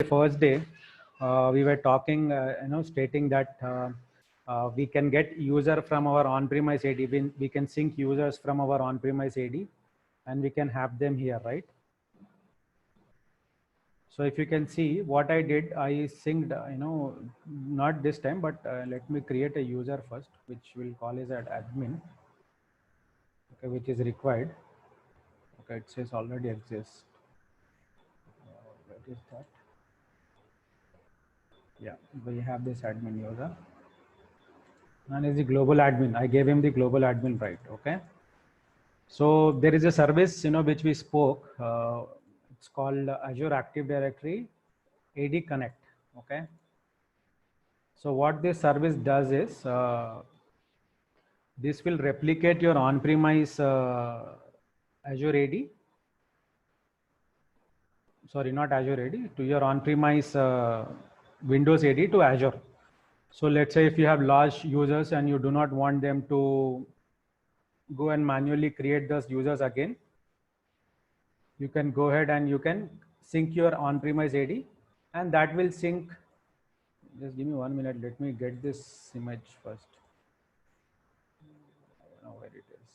first day, we were talking, stating that we can get user from our on-premise AD. We can sync users from our on-premise AD, and we can have them here, right? So if you can see what I did, I synced, not this time, but let me create a user first, which will call as an admin, okay, which is required. Okay, it says already exists. What is that? Yeah, we have this admin user. And is the global admin. I gave him the global admin, right? Okay. So there is a service, which we spoke. It's called Azure Active Directory AD Connect. Okay. So what this service does is this will replicate your on-premise Azure AD. Sorry, not Azure AD, to your on-premise Windows AD to Azure. So let's say if you have large users and you do not want them to go and manually create those users again, you can go ahead and you can sync your on-premise AD, and that will sync. Just give me 1 minute. Let me get this image first. I don't know where it is.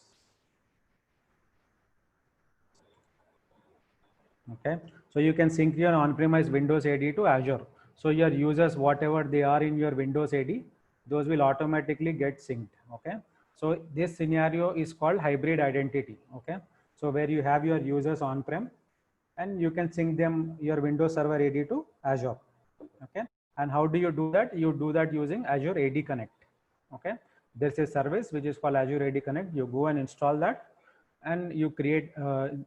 Okay. So you can sync your on-premise Windows AD to Azure. So your users, whatever they are in your Windows AD, those will automatically get synced. Okay. So this scenario is called hybrid identity. Okay. So where you have your users on-prem and you can sync them, your Windows Server AD to Azure. Okay. And how do you do that? You do that using Azure AD Connect. Okay. There's a service which is called Azure AD Connect. You go and install that, and you create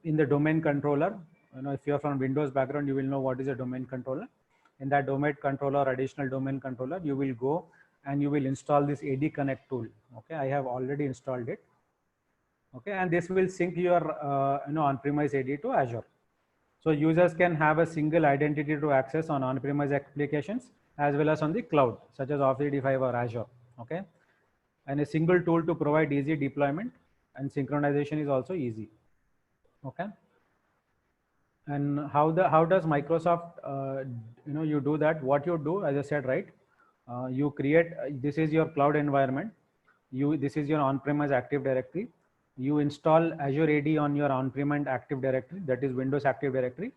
in the domain controller. If you're from Windows background, you will know what is a domain controller. In that domain controller, additional domain controller, you will go and you will install this AD Connect tool. Okay. I have already installed it. Okay. And this will sync your, on-premise AD to Azure. So users can have a single identity to access on on-premise applications as well as on the cloud, such as Office 365 or Azure. Okay. And a single tool to provide easy deployment, and synchronization is also easy. Okay. And how does Microsoft, you do that? What you do, as I said, right? You create, this is your cloud environment. This is your on-premise Active Directory. You install Azure AD on your on-premise Active Directory, that is Windows Active Directory,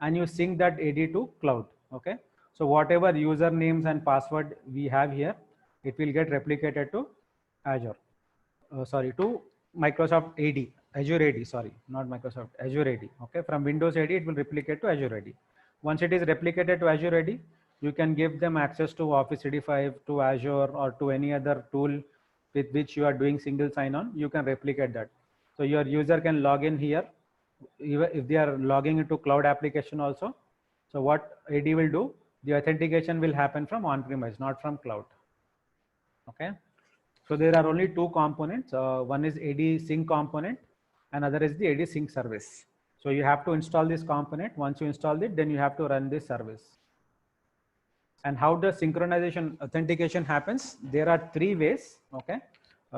and you sync that AD to cloud. Okay. So whatever usernames and password we have here, it will get replicated to Azure. To Microsoft AD, Azure AD, sorry, not Microsoft, Azure AD. Okay, from Windows AD, it will replicate to Azure AD. Once it is replicated to Azure AD, you can give them access to Office 365, to Azure, or to any other tool with which you are doing single sign-on. You can replicate that. So your user can log in here, even if they are logging into cloud application also. So what AD will do, the authentication will happen from on-premise, not from cloud. Okay. So there are only two components. One is AD sync component, and other is the AD sync service. So you have to install this component. Once you install it, then you have to run this service. And how the synchronization authentication happens? There are three ways. Okay.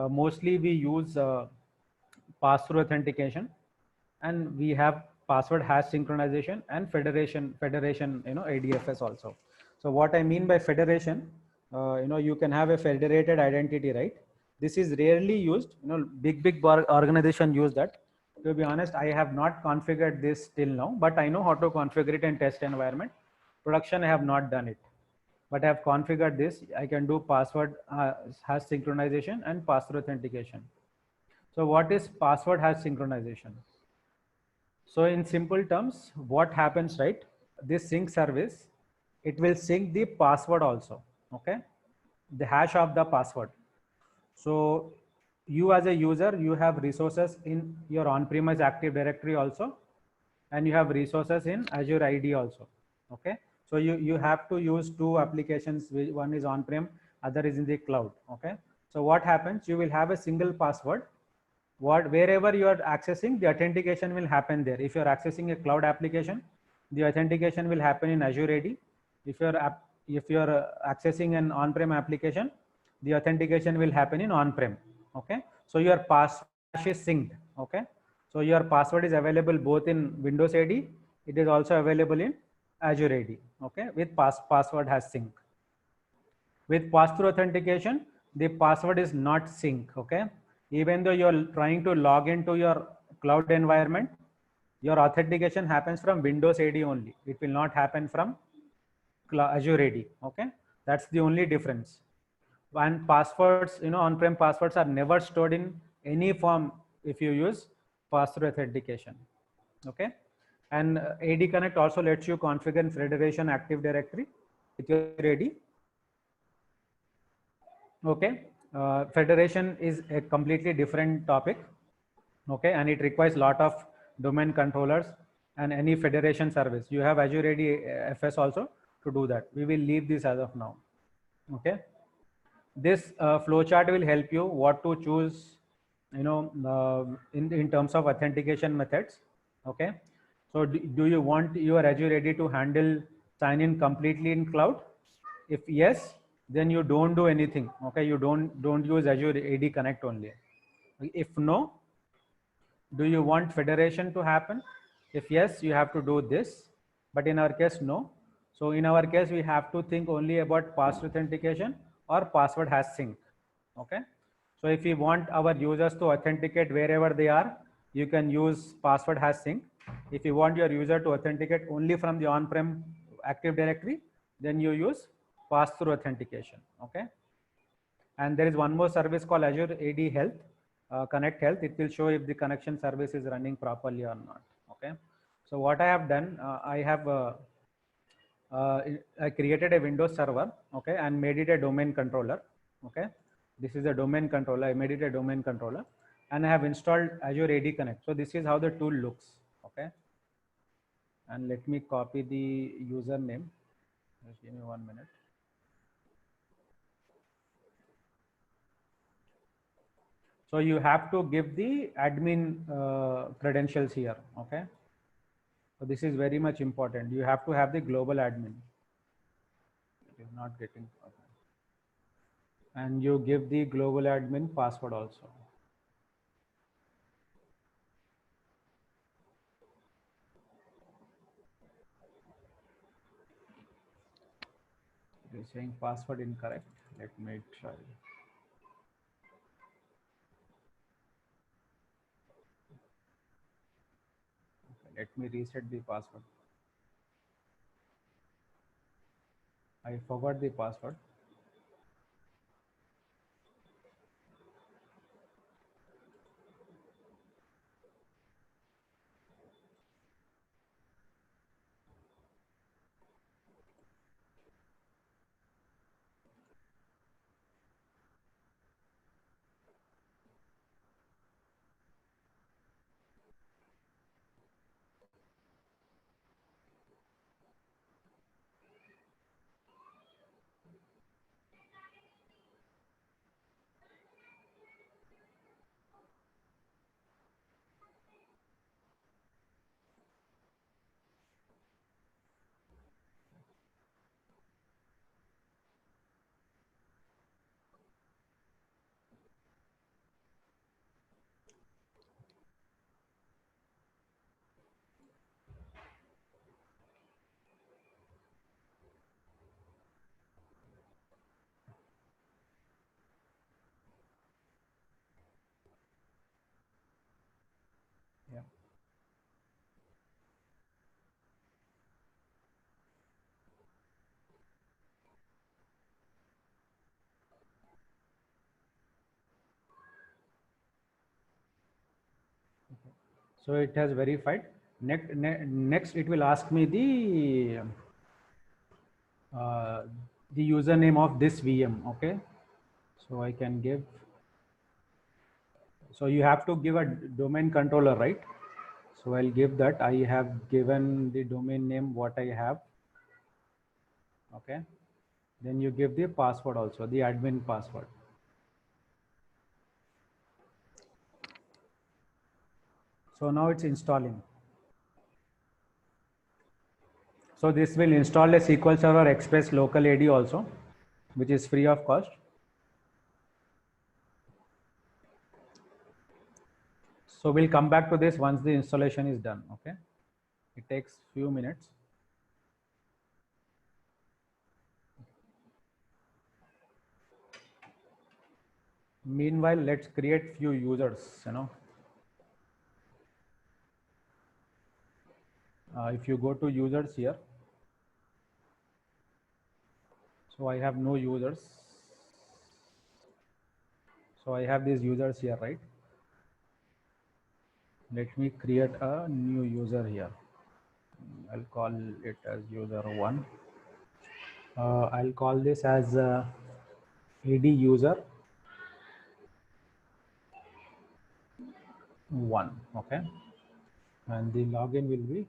Mostly we use pass-through authentication, and we have password hash synchronization and federation, ADFS also. So what I mean by federation, you can have a federated identity, right? This is rarely used. Big organization use that. To be honest, I have not configured this till now, but I know how to configure it in test environment. Production, I have not done it, but I have configured this. I can do password hash synchronization and password authentication. So what is password hash synchronization? So in simple terms, what happens, right? This sync service, it will sync the password also. Okay. The hash of the password. So you as a user, you have resources in your on-premise Active Directory also, and you have resources in Azure AD also. Okay. So you have to use two applications. One is on-prem, other is in the cloud. Okay. So what happens? You will have a single password. Wherever you are accessing, the authentication will happen there. If you are accessing a cloud application, the authentication will happen in Azure AD. If you are accessing an on-prem application, the authentication will happen in on-prem. Okay. So your password is synced. Okay. So your password is available both in Windows AD. It is also available in Azure AD, okay, with password has sync. With pass-through authentication, the password is not sync, okay? Even though you're trying to log into your cloud environment, your authentication happens from Windows AD only. It will not happen from Azure AD, okay? That's the only difference. And passwords, on-prem passwords are never stored in any form if you use pass-through authentication, okay? And AD Connect also lets you configure Federation Active Directory with your AD. Okay, federation is a completely different topic. Okay, and it requires a lot of domain controllers and any federation service. You have Azure AD FS also to do that. We will leave this as of now. Okay, this flowchart will help you what to choose, in terms of authentication methods. Okay, so do you want your Azure AD to handle sign in completely in cloud? If yes, then you don't do anything. Okay, you don't use Azure AD Connect only. If no, do you want federation to happen? If yes, you have to do this. But in our case, no. So in our case, we have to think only about password authentication or password has sync. Okay. So if you want our users to authenticate wherever they are, you can use password has sync. If you want your user to authenticate only from the on-prem Active Directory, then you use pass-through authentication. Okay. And there is one more service called Azure AD Health, Connect Health. It will show if the connection service is running properly or not. Okay. So what I have done, I created a Windows server, okay, and made it a domain controller. Okay. This is a domain controller. I made it a domain controller, and I have installed Azure AD Connect. So this is how the tool looks. Okay. And let me copy the username. Just give me 1 minute. So you have to give the admin credentials here. Okay. So this is very much important. You have to have the global admin. It is not getting. Okay. And you give the global admin password also. It is saying password incorrect. Let me try. Okay, let me reset the password. I forgot the password. Yeah. So it has verified. Next, it will ask me uh, the username of this VM. Okay. So I can give. So you have to give a domain controller, right? So I'll give that. I have given the domain name what I have. Okay. Then you give the password also, the admin password. So now it's installing. So this will install a SQL Server Express local AD also, which is free of cost. So we'll come back to this once the installation is done. Okay. It takes few minutes. Meanwhile, let's create few users, if you go to users here, so I have no users, so I have these users here, right? Let me create a new user here. I'll call it as user 1. I'll call this as AD user 1. Okay, and the login will be,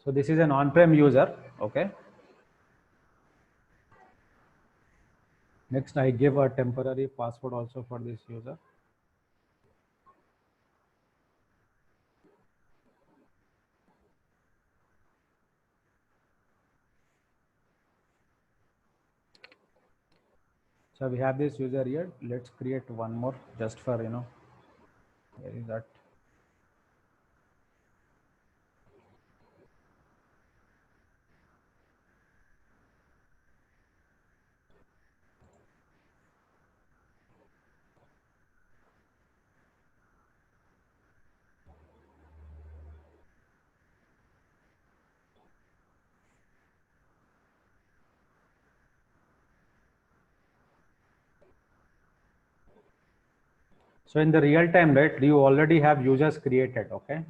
so this is an on-prem user. Okay, next I give a temporary password also for this user. So we have this user here. Let's create one more just for, where is that? So in the real time, right, you already have users created, okay?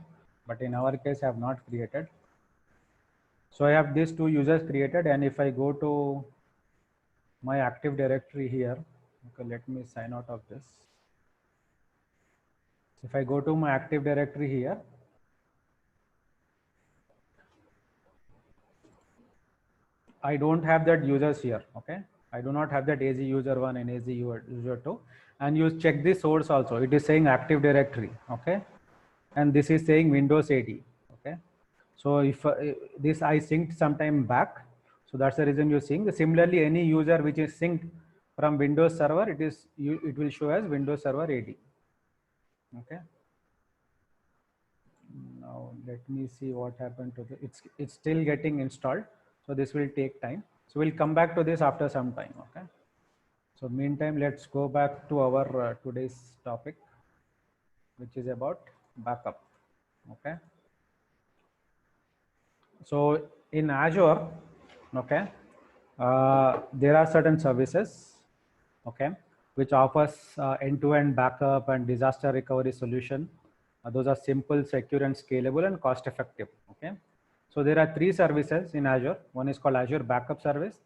But in our case, I have not created. So I have these two users created, and if I go to my Active Directory here, okay, let me sign out of this. If I go to my Active Directory here, I don't have that users here, okay? I do not have that AZ user 1 and AZ user 2. And you check the source also. It is saying Active Directory, okay? And this is saying Windows 80, okay? So if this I synced sometime back, so that's the reason you're seeing. Similarly, any user which is synced from Windows Server, it will show as Windows Server 80, okay? Now let me see what happened to the, it's still getting installed, so this will take time. So we'll come back to this after some time, okay? So meantime, let's go back to our today's topic, which is about backup, okay? So in Azure, okay, there are certain services, okay, which offers end-to-end backup and disaster recovery solution. Those are simple, secure, and scalable and cost-effective, okay? So there are three services in Azure. One is called Azure Backup Service,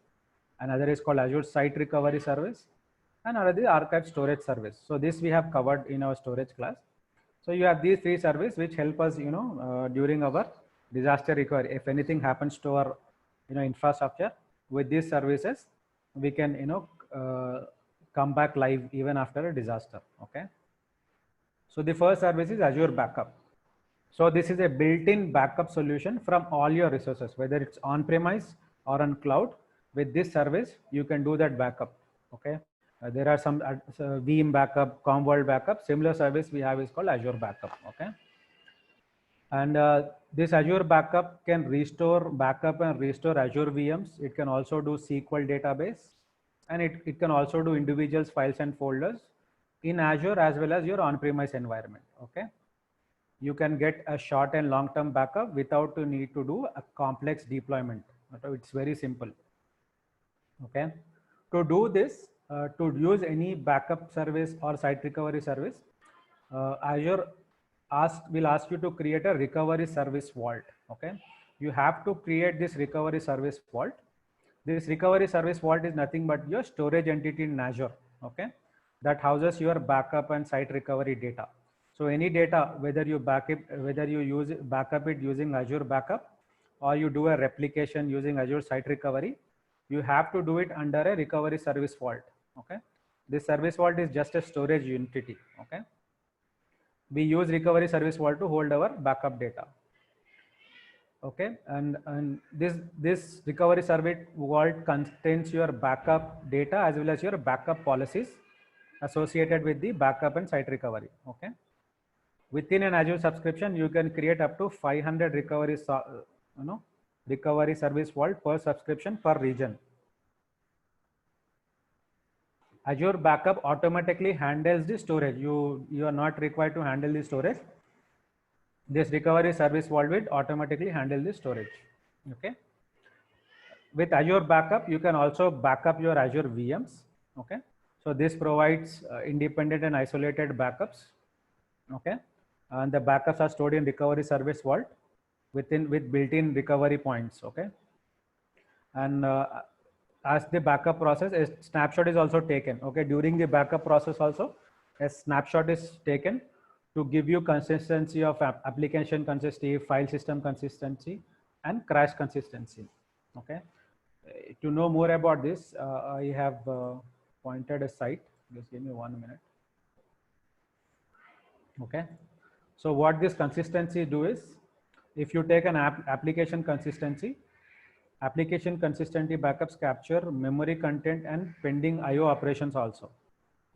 another is called Azure Site Recovery Service, and another is Archive Storage Service. So this we have covered in our storage class. So you have these three services which help us, during our disaster recovery. If anything happens to our, infrastructure, with these services, we can, come back live even after a disaster. Okay. So the first service is Azure Backup. So this is a built-in backup solution from all your resources, whether it's on-premise or on cloud. With this service, you can do that backup. Okay. There are some Veeam backup, Commvault backup. Similar service we have is called Azure Backup. Okay. And this Azure Backup can restore backup and restore Azure VMs. It can also do SQL database, and it can also do individuals, files, and folders in Azure as well as your on-premise environment. Okay. You can get a short and long-term backup without the need to do a complex deployment. It's very simple. Okay. To do this, to use any backup service or site recovery service, Azure will ask you to create a recovery service vault. Okay. You have to create this recovery service vault. This recovery service vault is nothing but your storage entity in Azure. Okay. That houses your backup and site recovery data. So any data, whether you use backup it using Azure Backup, or you do a replication using Azure Site Recovery, you have to do it under a recovery service vault. Okay. This service vault is just a storage entity. Okay. We use recovery service vault to hold our backup data. Okay. And this recovery service vault contains your backup data as well as your backup policies associated with the backup and site recovery. Okay. Within an Azure subscription, you can create up to 500 recovery service vault per subscription per region. Azure Backup automatically handles the storage. You are not required to handle the storage. This recovery service vault will automatically handle the storage. Okay. With Azure Backup, you can also backup your Azure VMs. Okay. So this provides independent and isolated backups. Okay. And the backups are stored in recovery service vault with built-in recovery points. Okay. And as the backup process, a snapshot is also taken. Okay. During the backup process also, a snapshot is taken to give you consistency of application consistency, file system consistency, and crash consistency. Okay. To know more about this, I have pointed a site. Just give me 1 minute. Okay. So what this consistency do is, if you take an application consistency backups capture memory content and pending IO operations also.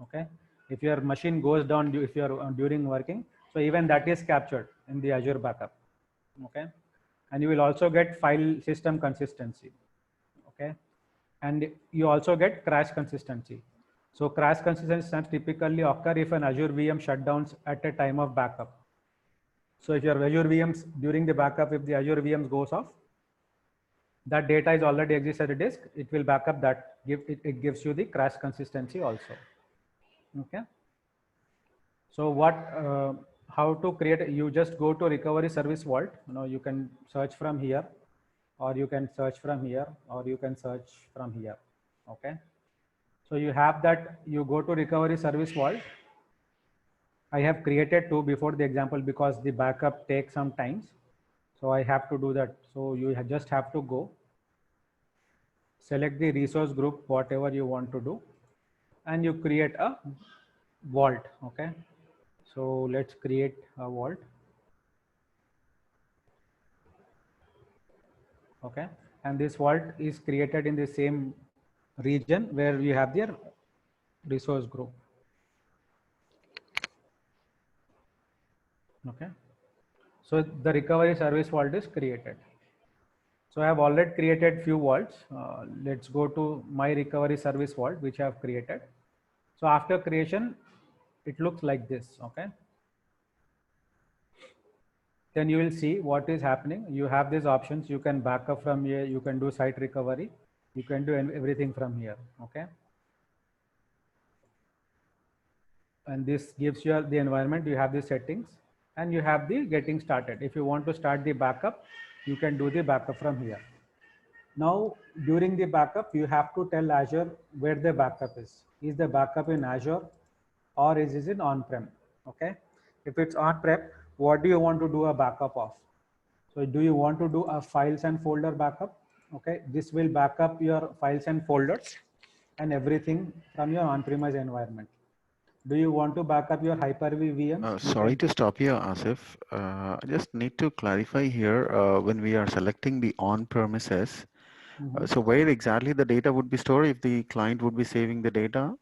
Okay. If your machine goes down, if you're during working, so even that is captured in the Azure backup. Okay. And you will also get file system consistency. Okay. And you also get crash consistency. So crash consistency typically occur if an Azure VM shutdowns at a time of backup. So if your Azure VMs during the backup, if the Azure VMs goes off, that data is already exists at a disk, it will back up that, it gives you the crash consistency also. Okay. So how to create, you just go to recovery service vault. You can search from here, or you can search from here, or you can search from here. Okay. So you have that, you go to recovery service vault. I have created two before the example because the backup takes some times. So I have to do that. So you just have to go, select the resource group, whatever you want to do, and you create a vault. Okay. So let's create a vault. Okay. And this vault is created in the same region where you have their resource group. Okay. So the recovery service vault is created. So I have already created few vaults. Let's go to my recovery service vault, which I have created. So after creation, it looks like this. Okay. Then you will see what is happening. You have these options. You can back up from here. You can do site recovery. You can do everything from here. Okay. And this gives you the environment. You have the settings and you have the getting started. If you want to start the backup, you can do the backup from here. Now, during the backup, you have to tell Azure where the backup is. Is the backup in Azure or is it in on-prem? Okay. If it's on-prem, what do you want to do a backup of? So do you want to do a files and folder backup? Okay. This will back up your files and folders and everything from your on-premise environment. Do you want to back up your Hyper-V VMs? Sorry to stop here, Asif. I just need to clarify here when we are selecting the on-premises. So where exactly the data would be stored if the client would be saving the data?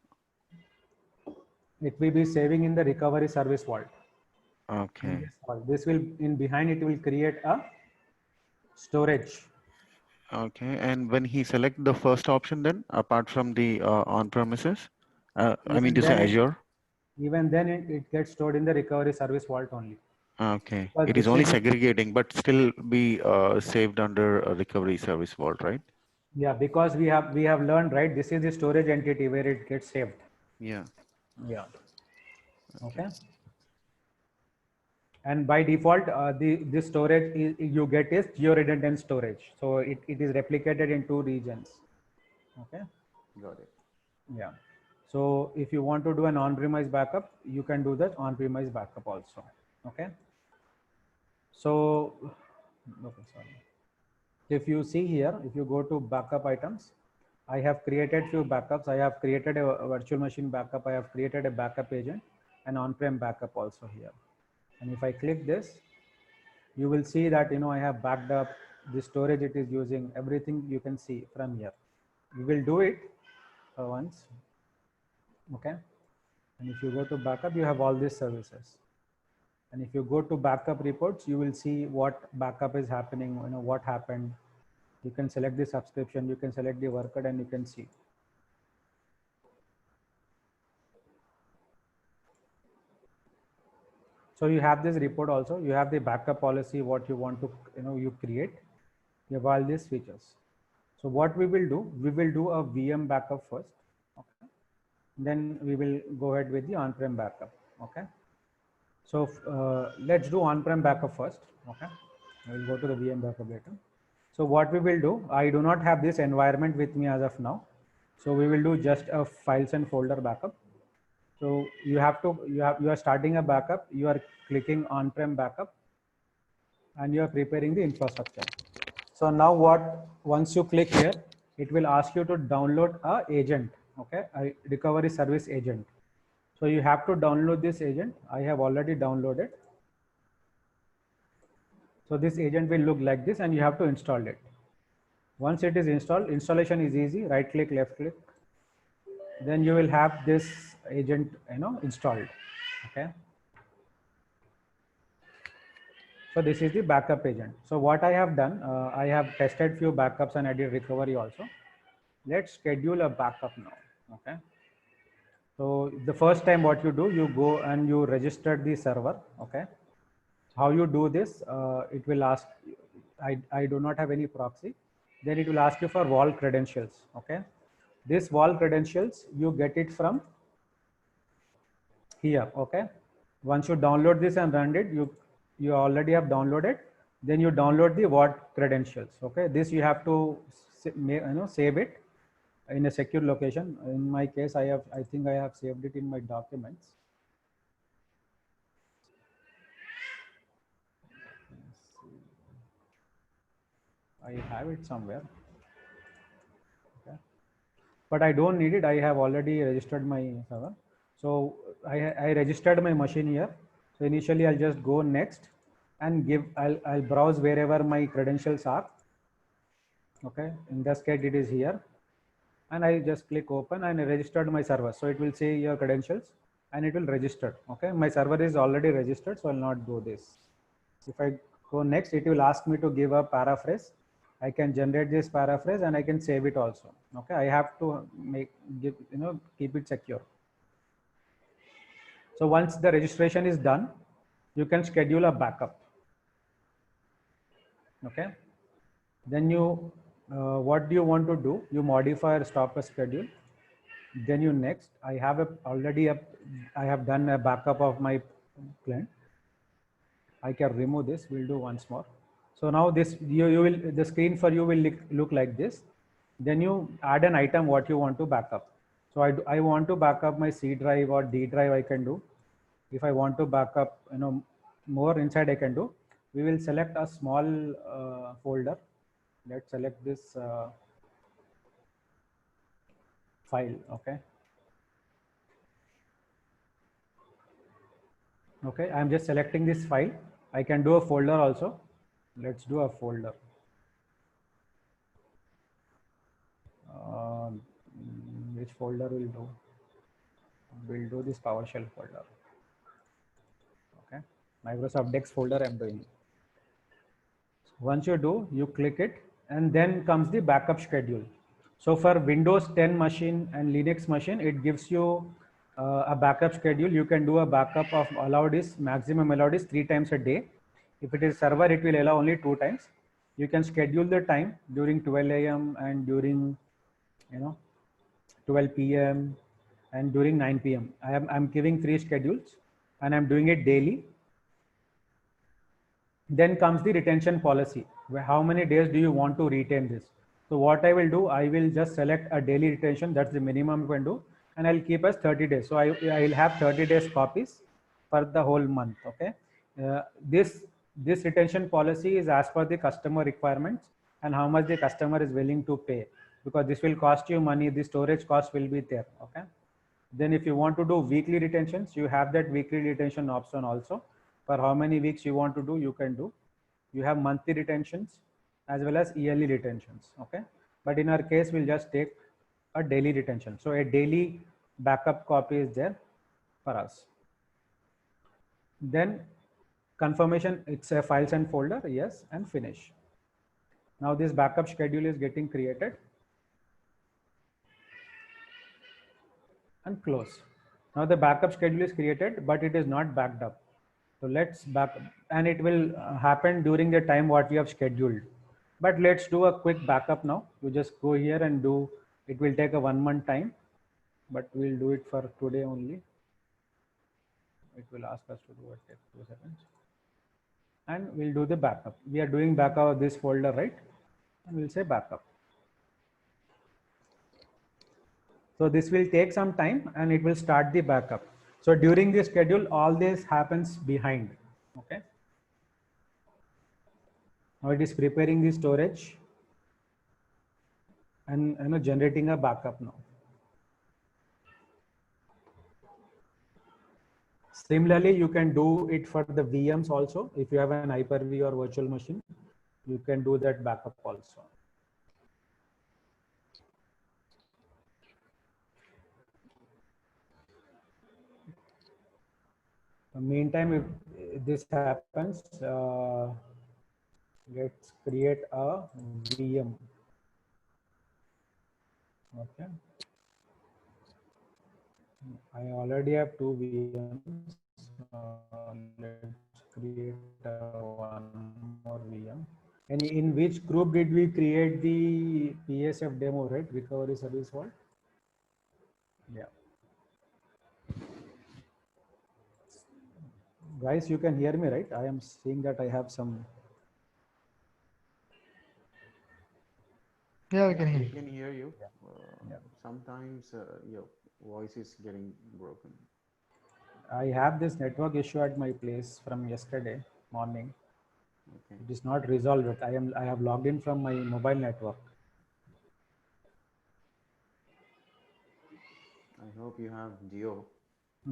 It will be saving in the recovery service vault. Okay. This will, in behind it will create a storage. Okay. And when he select the first option, then apart from the on-premises, I mean to say Azure. Even then it gets stored in the recovery service vault only. Okay. But It is only segregating, but still be saved under a recovery service vault, right? Yeah, because we have learned, right? This is the storage entity where it gets saved. Yeah. Yeah. Okay. And by default, the storage you get is geo-redundant storage. So it is replicated in 2 regions. Okay. Got it. Yeah. So if you want to do an on-premise backup, you can do that on-premise backup also. Okay. So, okay, sorry. If you see here, if you go to backup items, I have created few backups. I have created a virtual machine backup. I have created a backup agent and on-prem backup also here. And if I click this, you will see that, I have backed up the storage it is using, everything you can see from here. We will do it once. Okay. And if you go to backup, you have all these services. And if you go to backup reports, you will see what backup is happening, what happened. You can select the subscription, you can select the worker, and you can see. So you have this report also, you have the backup policy, what you want to, you create, you have all these features. So what we will do a VM backup first, okay? Then we will go ahead with the on-prem backup, okay? So let's do on-prem backup first, okay? I will go to the VM backup later. So what we will do, I do not have this environment with me as of now. So we will do just a files and folder backup. So you are starting a backup, you are clicking on-prem backup, and you are preparing the infrastructure. So now once you click here, it will ask you to download a agent, okay, a recovery service agent. So you have to download this agent. I have already downloaded. So this agent will look like this, and you have to install it. Once it is installed, installation is easy, right click, left click. Then you will have this agent, installed, okay. So this is the backup agent. So what I have done, I have tested few backups and I did recovery also. Let's schedule a backup now, okay. So the first time what you do, you go and you register the server, okay. How you do this, it will ask, I do not have any proxy. Then it will ask you for wall credentials, okay. This wall credentials, you get it from here, okay. Once you download this and run it, you already have downloaded, then you download the what credentials, okay. This you have to save it in a secure location. In my case, I think I have saved it in my documents. I have it somewhere, okay, but I don't need it. I have already registered my server. So I registered my machine here. So initially I'll just go next and I'll browse wherever my credentials are. Okay, in this case it is here, and I just click open and I registered my server. So it will say your credentials and it will register. Okay, my server is already registered, so I'll not do this. If I go next, it will ask me to give a paraphrase. I can generate this paraphrase and I can save it also. Okay, I have to keep it secure. So once the registration is done, you can schedule a backup. Okay, then what do you want to do? You modify or stop a schedule. Then you next. I have I have done a backup of my client. I can remove this. We'll do once more. So now this you will the screen for you will look like this. Then you add an item what you want to backup. So I want to backup my C drive or D drive. I can do. If I want to backup more inside, I can do. We will select a small folder. Let's select this file. Okay. Okay, I'm just selecting this file. I can do a folder also. Let's do a folder. Which folder will do? We'll do this PowerShell folder. Okay, Microsoft Dex folder I'm doing. Once you do, you click it, and then comes the backup schedule. So for Windows 10 machine and Linux machine, it gives you a backup schedule. You can do a backup of maximum allowed is 3 times a day. If it is server, it will allow only 2 times. You can schedule the time during 12 a.m. and during 12 p.m. and during 9 p.m. I'm giving 3 schedules and I'm doing it daily. Then comes the retention policy. How many days do you want to retain this? So what I will do, I will just select a daily retention. That's the minimum you can do. And I'll keep as 30 days. So I will have 30 days copies for the whole month. Okay. This retention policy is as per the customer requirements and how much the customer is willing to pay, because this will cost you money. The storage cost will be there. Okay. Then if you want to do weekly retentions, you have that weekly retention option also. For how many weeks you want to do, you can do. You have monthly retentions as well as yearly retentions. Okay. But in our case, we'll just take a daily retention. So a daily backup copy is there for us. Then confirmation, it's a files and folder, yes, and finish. Now this backup schedule is getting created and close. Now the backup schedule is created, but it is not backed up. So let's back, and it will happen during the time what we have scheduled. But let's do a quick backup now. You just go here and do, it will take a 1 month time, but we'll do it for today only. It will ask us to do it, take 2 seconds. And we'll do the backup. We are doing backup of this folder, right? And we'll say backup. So this will take some time and it will start the backup. So during the schedule, all this happens behind. Okay. Now it is preparing the storage and generating a backup now. Similarly, you can do it for the VMs also. If you have an Hyper-V or virtual machine, you can do that backup also. Meantime, if this happens, let's create a VM. Okay. I already have 2 VMs. Let's create one more VM. And in which group did we create the PSF demo, right? Recovery Service Vault. Yeah. Guys, you can hear me, right? I am seeing that I have some. Yeah, we can hear We you. can hear you. Yeah. Sometimes your voice is getting broken. I have this network issue at my place from yesterday morning. Okay. It is not resolved yet. I have logged in from my mobile network. I hope you have Geo.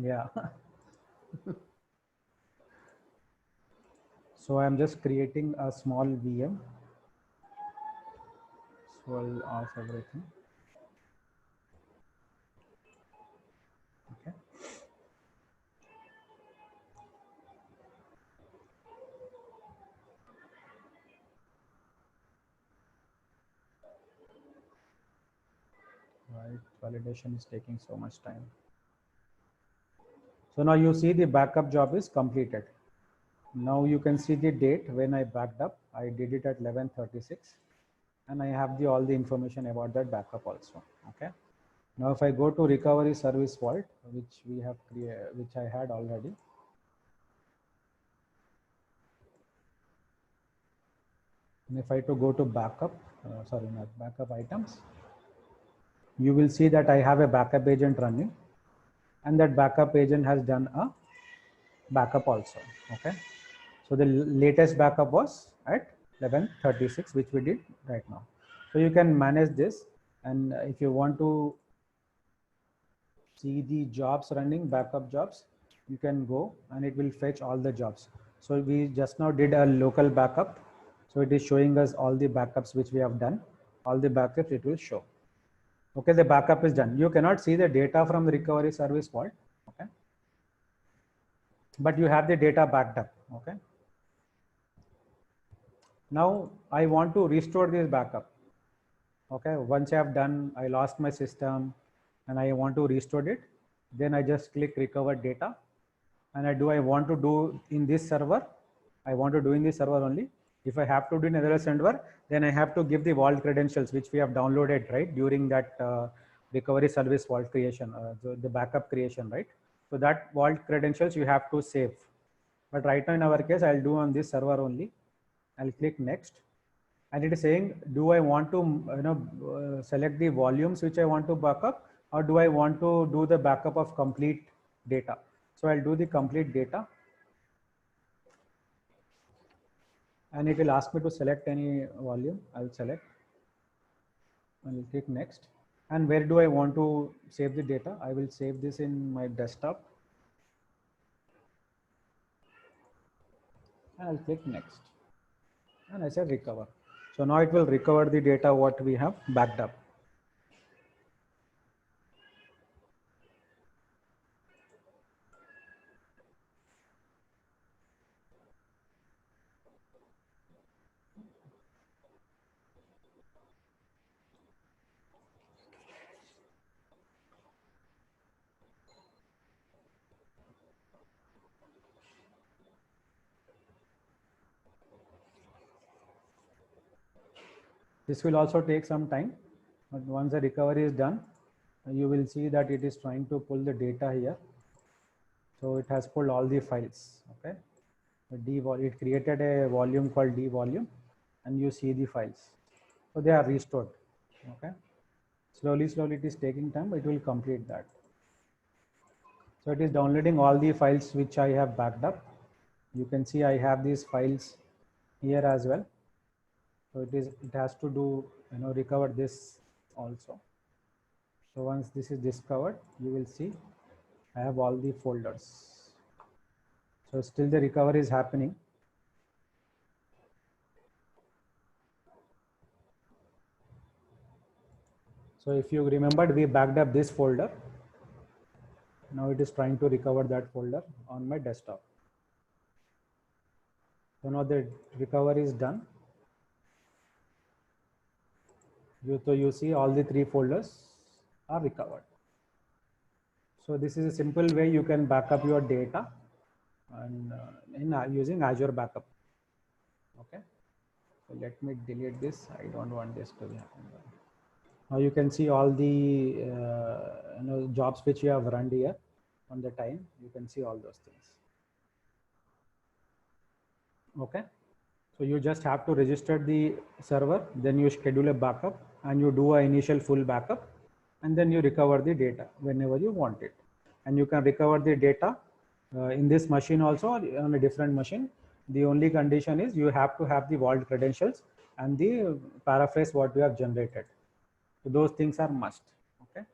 Yeah. So I'm just creating a small VM. So I'll ask everything. Okay. Right. Validation is taking so much time. So now you see the backup job is completed. Now you can see the date when I backed up. I did it at 11:36, and I have all the information about that backup also. Okay. Now if I go to recovery service vault, which we have created, which I had already. And if I to go to backup, sorry, not backup items, you will see that I have a backup agent running, and that backup agent has done a backup also. Okay. So the latest backup was at 11:36, which we did right now. So you can manage this, and if you want to see the jobs running, backup jobs, you can go and it will fetch all the jobs. So we just now did a local backup. So it is showing us all the backups which we have done. All the backups it will show. Okay, the backup is done. You cannot see the data from the recovery service vault. Okay, but you have the data backed up. Okay. Now I want to restore this backup. Okay, once I have done, I lost my system and I want to restore it. Then I just click recover data, and I want to do in this server. I want to do in this server only. If I have to do in another server, then I have to give the vault credentials which we have downloaded, right, during that recovery service vault creation, the backup creation, right? So that vault credentials you have to save. But right now in our case, I'll do on this server only. I'll click next, and it is saying, do I want to select the volumes which I want to backup, or do I want to do the backup of complete data? So I'll do the complete data, and it will ask me to select any volume. I'll select and I'll click next. And where do I want to save the data? I will save this in my desktop, and I'll click next, and I said recover. So now it will recover the data what we have backed up. This will also take some time, but once the recovery is done, you will see that it is trying to pull the data here. So it has pulled all the files. Okay, it created a volume called D volume, and you see the files. So they are restored. Okay, slowly it is taking time, but it will complete that. So it is downloading all the files which I have backed up. You can see I have these files here as well. So it has to do, recover this also. So once this is discovered, you will see I have all the folders. So still the recovery is happening. So if you remembered, we backed up this folder. Now it is trying to recover that folder on my desktop. So now the recovery is done. So you see all the 3 folders are recovered. So this is a simple way you can back up your data and using Azure Backup. Okay. So let me delete this. I don't want this to happen. Now you can see all the jobs which you have run here on the time. You can see all those things. Okay. So you just have to register the server, then you schedule a backup and you do an initial full backup, and then you recover the data whenever you want it. And you can recover the data in this machine also or on a different machine. The only condition is you have to have the vault credentials and the paraphrase what you have generated. So those things are must. Okay.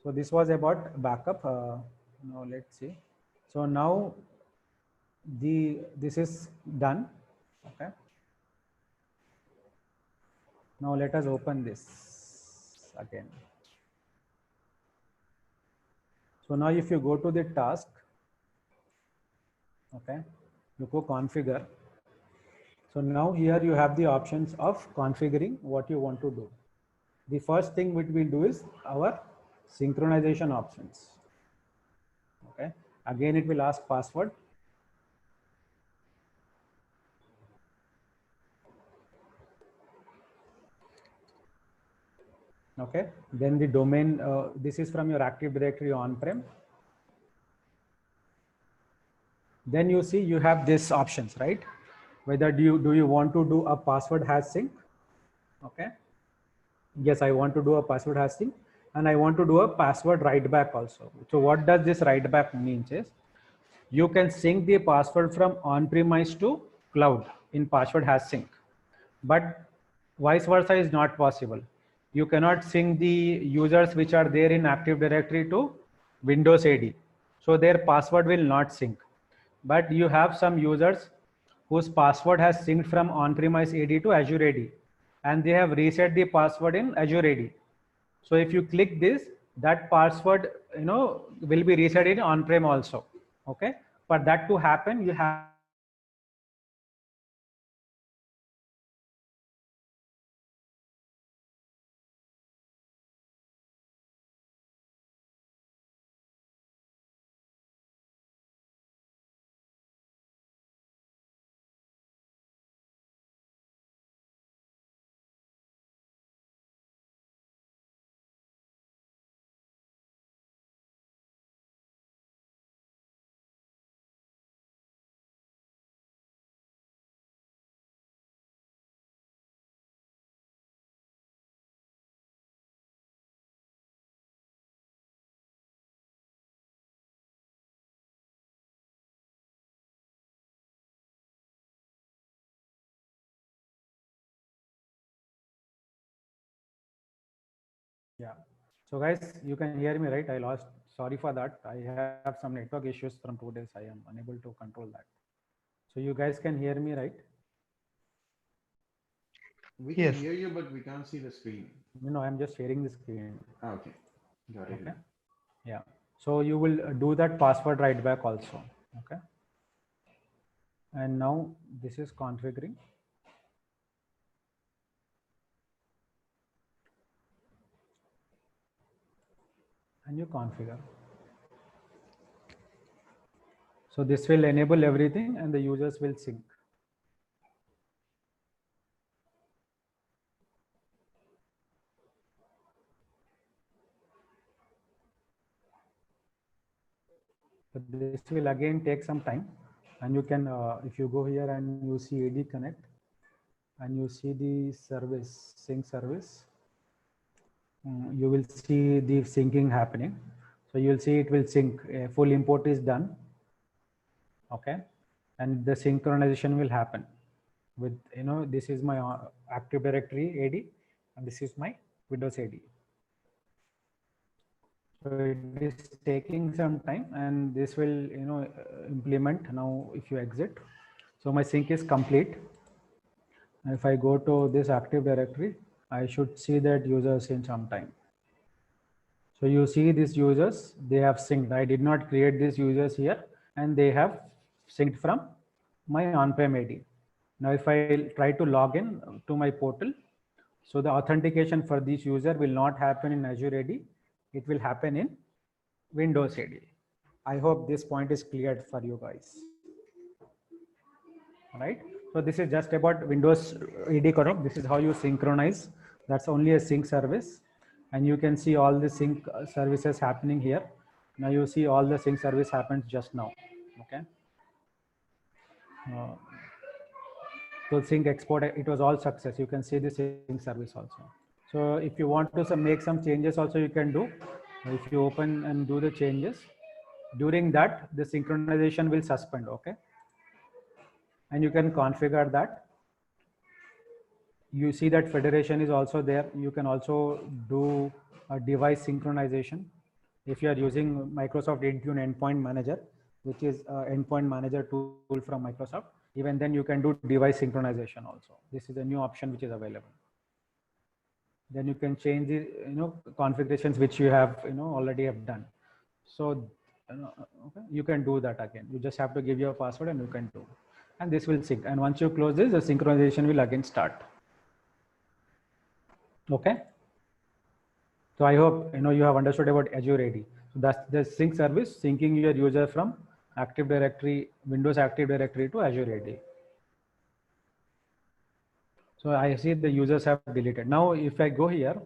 So this was about backup. Now let's see. So now this is done. Okay. Now let us open this again. So now if you go to the task, okay, you go configure. So now here you have the options of configuring what you want to do. The first thing which we do is our synchronization options. Okay, again it will ask password. Okay, then the domain, this is from your Active Directory on-prem. Then you see you have these options, right? Whether do you want to do a password hash sync? Okay. Yes, I want to do a password hash sync, and I want to do a password write back also. So what does this write back means is you can sync the password from on-premise to cloud in password hash sync, but vice versa is not possible. You cannot sync the users which are there in Active Directory to Windows AD. So their password will not sync. But you have some users whose password has synced from on-premise AD to Azure AD, and they have reset the password in Azure AD. So if you click this, that password, will be reset in on-prem also. Okay. For that to happen, you have Yeah. So guys, you can hear me, right? I lost. Sorry for that. I have some network issues from 2 days. I am unable to control that. So you guys can hear me, right? We can hear you, but we can't see the screen. I'm just sharing the screen. Okay, got it. Okay. Yeah. So you will do that password write back also. Okay. And now this is configuring. And you configure. So this will enable everything and the users will sync. So this will again take some time, and you can, if you go here and you see AD Connect, and you see the service, sync service, you will see the syncing happening. So you will see it will sync. A full import is done. Okay, and the synchronization will happen with, this is my Active Directory AD, and this is my Windows AD. So it is taking some time, and this will, implement now. If you exit, so my sync is complete. And if I go to this Active Directory, I should see that users in some time. So you see these users, they have synced. I did not create these users here, and they have synced from my on-prem AD. Now, if I try to log in to my portal, so the authentication for this user will not happen in Azure AD. It will happen in Windows AD. I hope this point is cleared for you guys. Right? So this is just about Windows AD Connect. This is how you synchronize. That's only a sync service. And you can see all the sync services happening here. Now you see all the sync service happens just now. Okay. So sync export, it was all success. You can see the sync service also. So if you want to make some changes also, you can do. If you open and do the changes, during that, the synchronization will suspend. Okay. And you can configure that. You see that federation is also there. You can also do a device synchronization. If you are using Microsoft Intune Endpoint Manager, which is an endpoint manager tool from Microsoft, even then you can do device synchronization also. This is a new option which is available. Then you can change the configurations which you have already have done. So okay, you can do that again. You just have to give your password and you can do. And this will sync. And once you close this, the synchronization will again start. Okay. So I hope you have understood about Azure AD. So that's the sync service, syncing your user from Active Directory, Windows Active Directory to Azure AD. So I see the users have deleted. Now, if I go here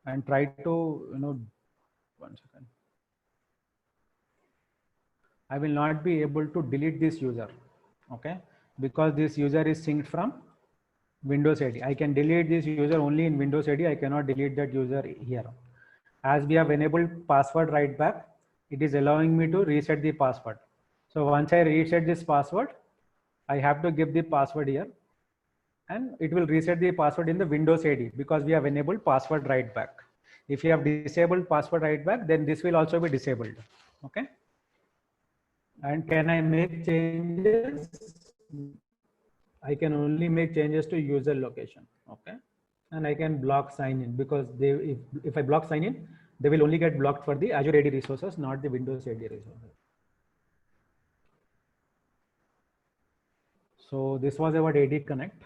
and try to, 1 second, I will not be able to delete this user. Okay, because this user is synced from Windows AD. I can delete this user only in Windows AD. I cannot delete that user here. As we have enabled password write back, it is allowing me to reset the password. So once I reset this password, I have to give the password here, and it will reset the password in the Windows AD because we have enabled password write back. If you have disabled password write back, then this will also be disabled. Okay. And can I make changes? I can only make changes to user location. Okay. And I can block sign in, because if I block sign in, they will only get blocked for the Azure AD resources, not the Windows AD resources. So this was about AD Connect.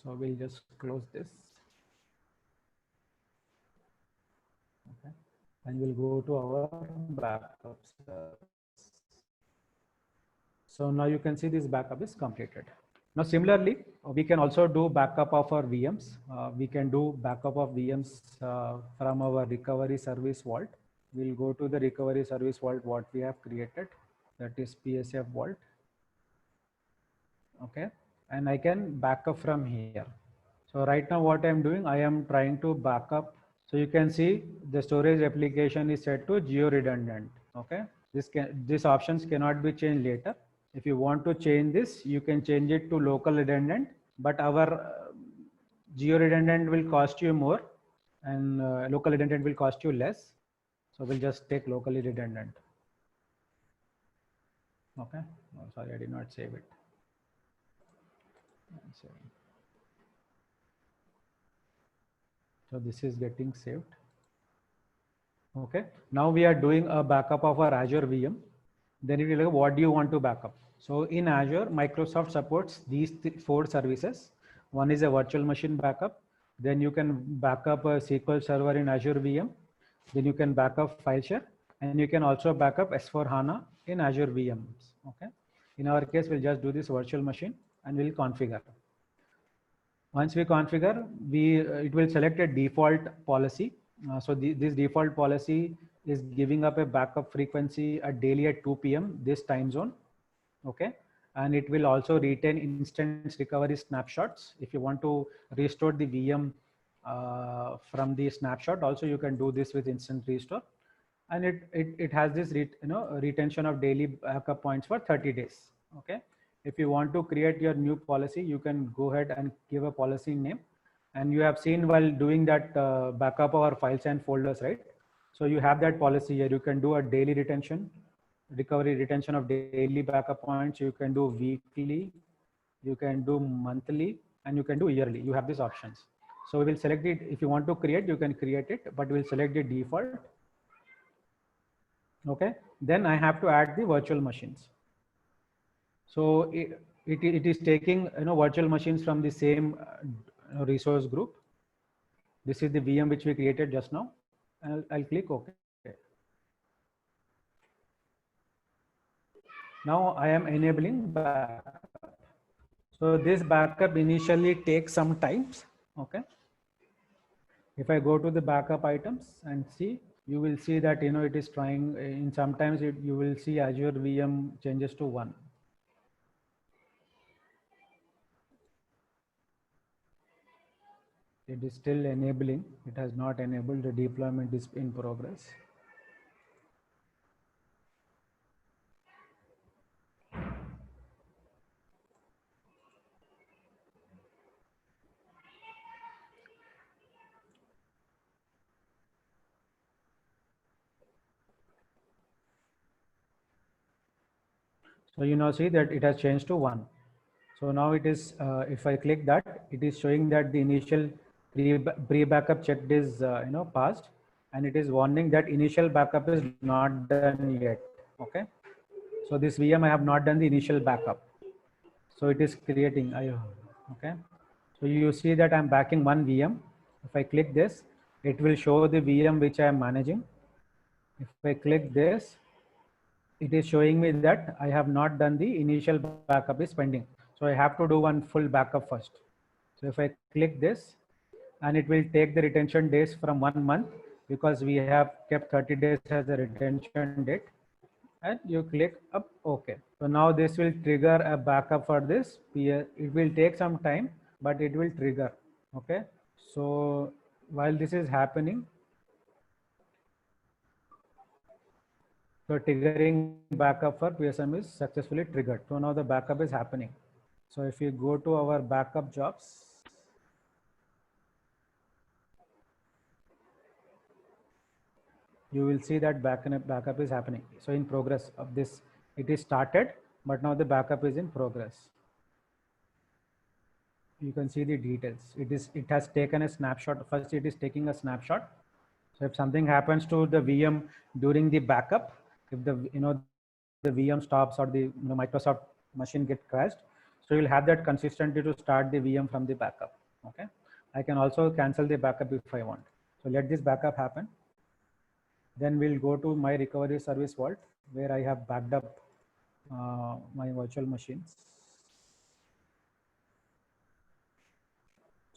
So we'll just close this. Okay. And we'll go to our backups. So now you can see this backup is completed. Now, similarly, we can also do backup of our VMs. We can do backup of VMs from our recovery service vault. We'll go to the recovery service vault, what we have created, that is PSF vault. Okay. And I can backup from here. So right now what I'm doing, I am trying to backup. So you can see the storage application is set to geo redundant. Okay. These options cannot be changed later. If you want to change this, you can change it to local redundant, but our geo redundant will cost you more, and local redundant will cost you less. So we'll just take locally redundant. Okay. Oh, sorry, I did not save it. So this is getting saved. Okay. Now we are doing a backup of our Azure VM. Then it will go, what do you want to backup? So in Azure, Microsoft supports these 4 services. One is a virtual machine backup. Then you can backup a SQL Server in Azure VM. Then you can backup file share, and you can also backup S4HANA in Azure VMs. Okay. In our case, we'll just do this virtual machine and we'll configure. Once we configure, it will select a default policy. So this default policy is giving up a backup frequency at daily at 2 p.m. this time zone. Okay. And it will also retain instance recovery snapshots. If you want to restore the VM from the snapshot, also you can do this with instant restore. And it has this retention of daily backup points for 30 days. Okay. If you want to create your new policy, you can go ahead and give a policy name. And you have seen while doing that backup of our files and folders, right? So you have that policy here. You can do a daily retention, recovery retention of daily backup points. You can do weekly, you can do monthly, and you can do yearly. You have these options. So we will select it. If you want to create, you can create it, but we'll select the default. Okay. Then I have to add the virtual machines. So it is taking virtual machines from the same resource group. This is the VM which we created just now. I'll click OK. Now I am enabling backup. So this backup initially takes some times. Okay. If I go to the backup items and see, you will see that it is trying. In sometimes you will see Azure VM changes to 1. It is still enabling. It has not enabled. The deployment is in progress. So you now see that it has changed to 1. So now it is, if I click that, it is showing that the initial pre-backup checked is, passed, and it is warning that initial backup is not done yet. Okay. So this VM, I have not done the initial backup. So it is creating, okay. So you see that I'm backing one VM. If I click this, it will show the VM which I am managing. If I click this, it is showing me that I have not done the initial backup is pending. So I have to do one full backup first. So if I click this, and it will take the retention days from 1 month, because we have kept 30 days as a retention date, and you click up OK. So now this will trigger a backup for this. It will take some time, but it will trigger. Okay. So while this is happening, so triggering backup for PSM is successfully triggered. So now the backup is happening. So if you go to our backup jobs, you will see that backup is happening. So in progress of this, it is started, but now the backup is in progress. You can see the details. It has taken a snapshot. First, it is taking a snapshot. So if something happens to the VM during the backup, if the VM stops or the Microsoft machine get crashed, so you'll have that consistency to start the VM from the backup. Okay. I can also cancel the backup if I want. So let this backup happen. Then we'll go to my recovery service vault, where I have backed up my virtual machines.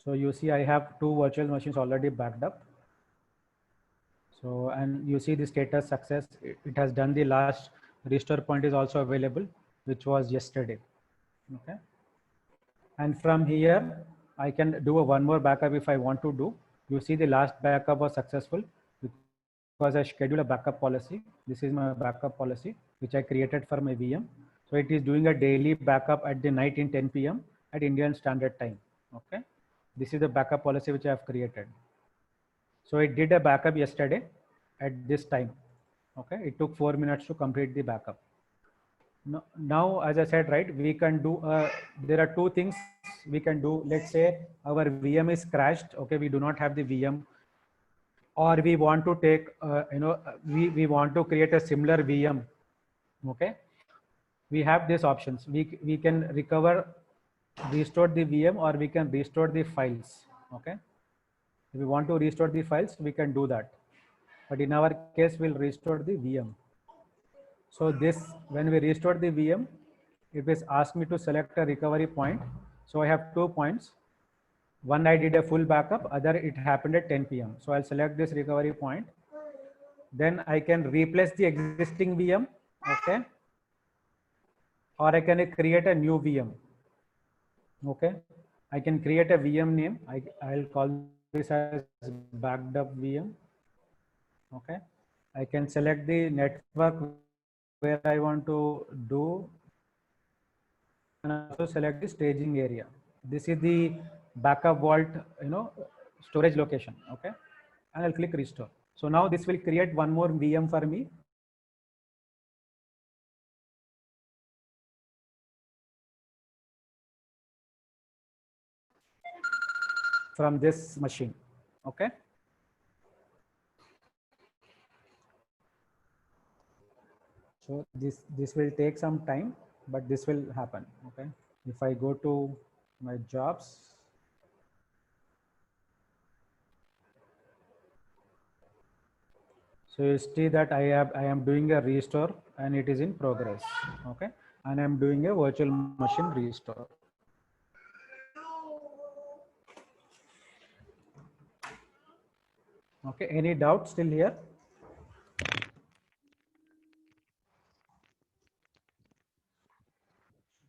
So you see I have 2 virtual machines already backed up. So, and you see the status success. It has done the last restore point is also available, which was yesterday. Okay. And from here, I can do one more backup if I want to do. You see the last backup was successful because I schedule a backup policy. This is my backup policy, which I created for my VM. So it is doing a daily backup at the night in 10 p.m. at Indian Standard Time. Okay. This is the backup policy which I have created. So it did a backup yesterday at this time. Okay. It took 4 minutes to complete the backup. Now, as I said, right, we can do, there are 2 things we can do. Let's say our VM is crashed. Okay. We do not have the VM, or we want to take, we want to create a similar VM. Okay. We have these options. We can restore the VM, or we can restore the files. Okay. If we want to restore the files, we can do that. But in our case, we'll restore the VM. So when we restore the VM, it will ask me to select a recovery point. So I have 2 points. One, I did a full backup. Other, it happened at 10 p.m. So I'll select this recovery point. then I can replace the existing VM, okay, or I can create a new VM. Okay, I can create a VM name. I'll call this as backed up VM. Okay, I can select the network where I want to do, and also select the staging area. This is the backup vault, storage location. Okay, and I'll click restore. So now this will create one more VM for me. From this machine. Okay. So this will take some time, but this will happen. Okay. If I go to my jobs, so you see that I am doing a restore and it is in progress. Okay, and I am doing a virtual machine restore. Okay, any doubt still here?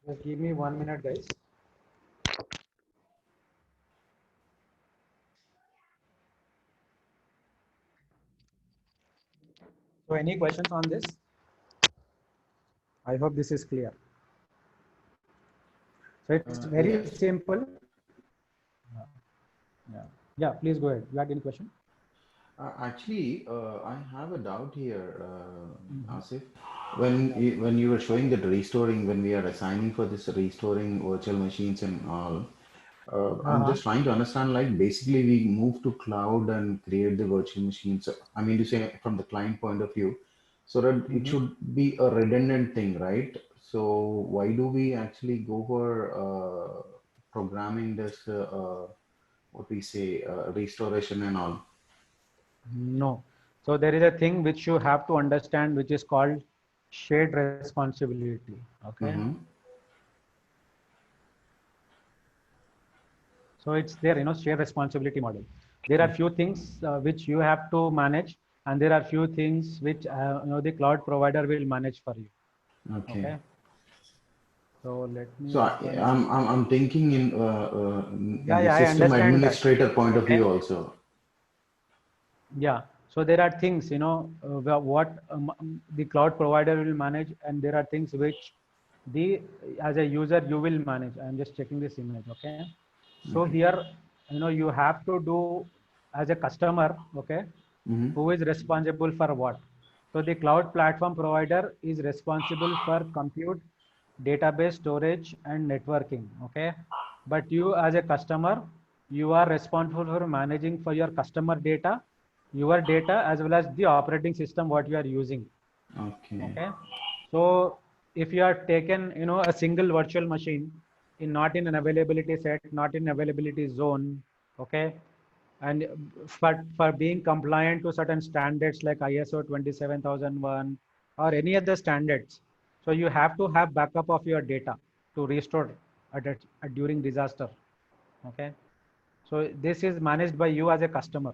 Just give me 1 minute, guys. So any questions on this? I hope this is clear. So it's very Yes. simple. Yeah, please go ahead. You had any question? Actually, I have a doubt here, Asif. When you were showing that restoring, when we are assigning for this restoring virtual machines and all, I'm just trying to understand. Like basically, we move to cloud and create the virtual machines. I mean to say, from the client point of view, so that it should be a redundant thing, right? So why do we actually go for programming this? What we say, restoration and all. No. So there is a thing which you have to understand, which is called shared responsibility. Okay. Mm-hmm. So it's there, shared responsibility model. There are few things which you have to manage, and there are few things which the cloud provider will manage for you. Okay. Okay. So let me So open. I'm thinking Yeah, in the yeah, I system understand that. administrator point of Okay. view also. Yeah. So there are things, what the cloud provider will manage, and there are things which the as a user you will manage. I'm just checking this image. Okay. So Okay. here, you have to do as a customer. Okay, Mm-hmm. who is responsible for what? So the cloud platform provider is responsible for compute, database storage, and networking. Okay, but you as a customer, you are responsible for managing for your customer data, your data, as well as the operating system what you are using. Okay. Okay, so if you are taken, a single virtual machine in not in an availability set, not in availability zone. Okay, and for being compliant to certain standards like ISO 27001 or any other standards, so you have to have backup of your data to restore during disaster. Okay, so this is managed by you as a customer.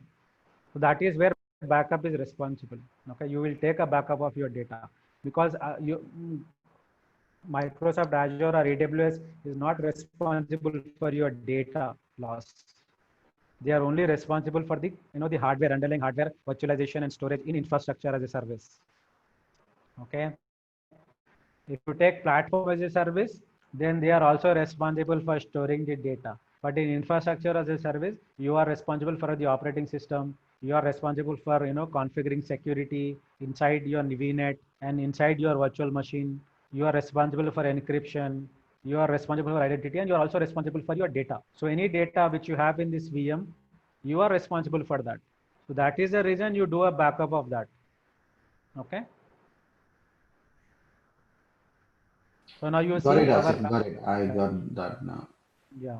So that is where backup is responsible. Okay, you will take a backup of your data because Microsoft Azure or AWS is not responsible for your data loss. They are only responsible for the the hardware, underlying hardware, virtualization and storage in infrastructure as a service. Okay, if you take platform as a service, then they are also responsible for storing the data. But in infrastructure as a service, you are responsible for the operating system. You are responsible for configuring security inside your VNet and inside your virtual machine. You are responsible for encryption. You are responsible for identity, and you are also responsible for your data. So any data which you have in this VM, you are responsible for that. So that is the reason you do a backup of that. Okay. So now you Got it, see our Asif. Got it. I got that now. yeah.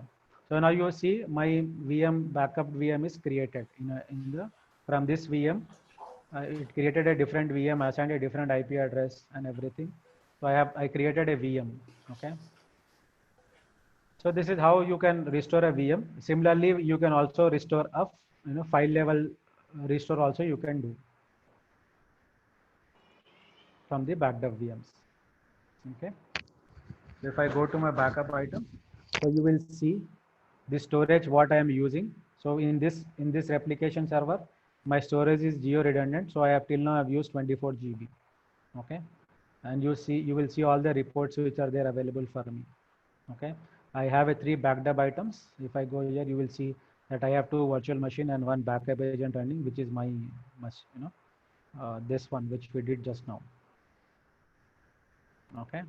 So now you see my VM backup VM is created in the from this VM. It created a different VM, assigned a different IP address and everything. So I created a VM. Okay. So this is how you can restore a VM. Similarly, you can also restore a file level restore also you can do. from the backed up VMs. Okay. If I go to my backup item, so you will see the storage what I am using. So in this replication server, my storage is geo redundant. So I have till now I've used 24 GB. Okay, and you will see all the reports which are there available for me. Okay, I have a 3 backed up items. If I go here, you will see that I have 2 virtual machine and 1 backup agent running, which is my this one which we did just now. Okay,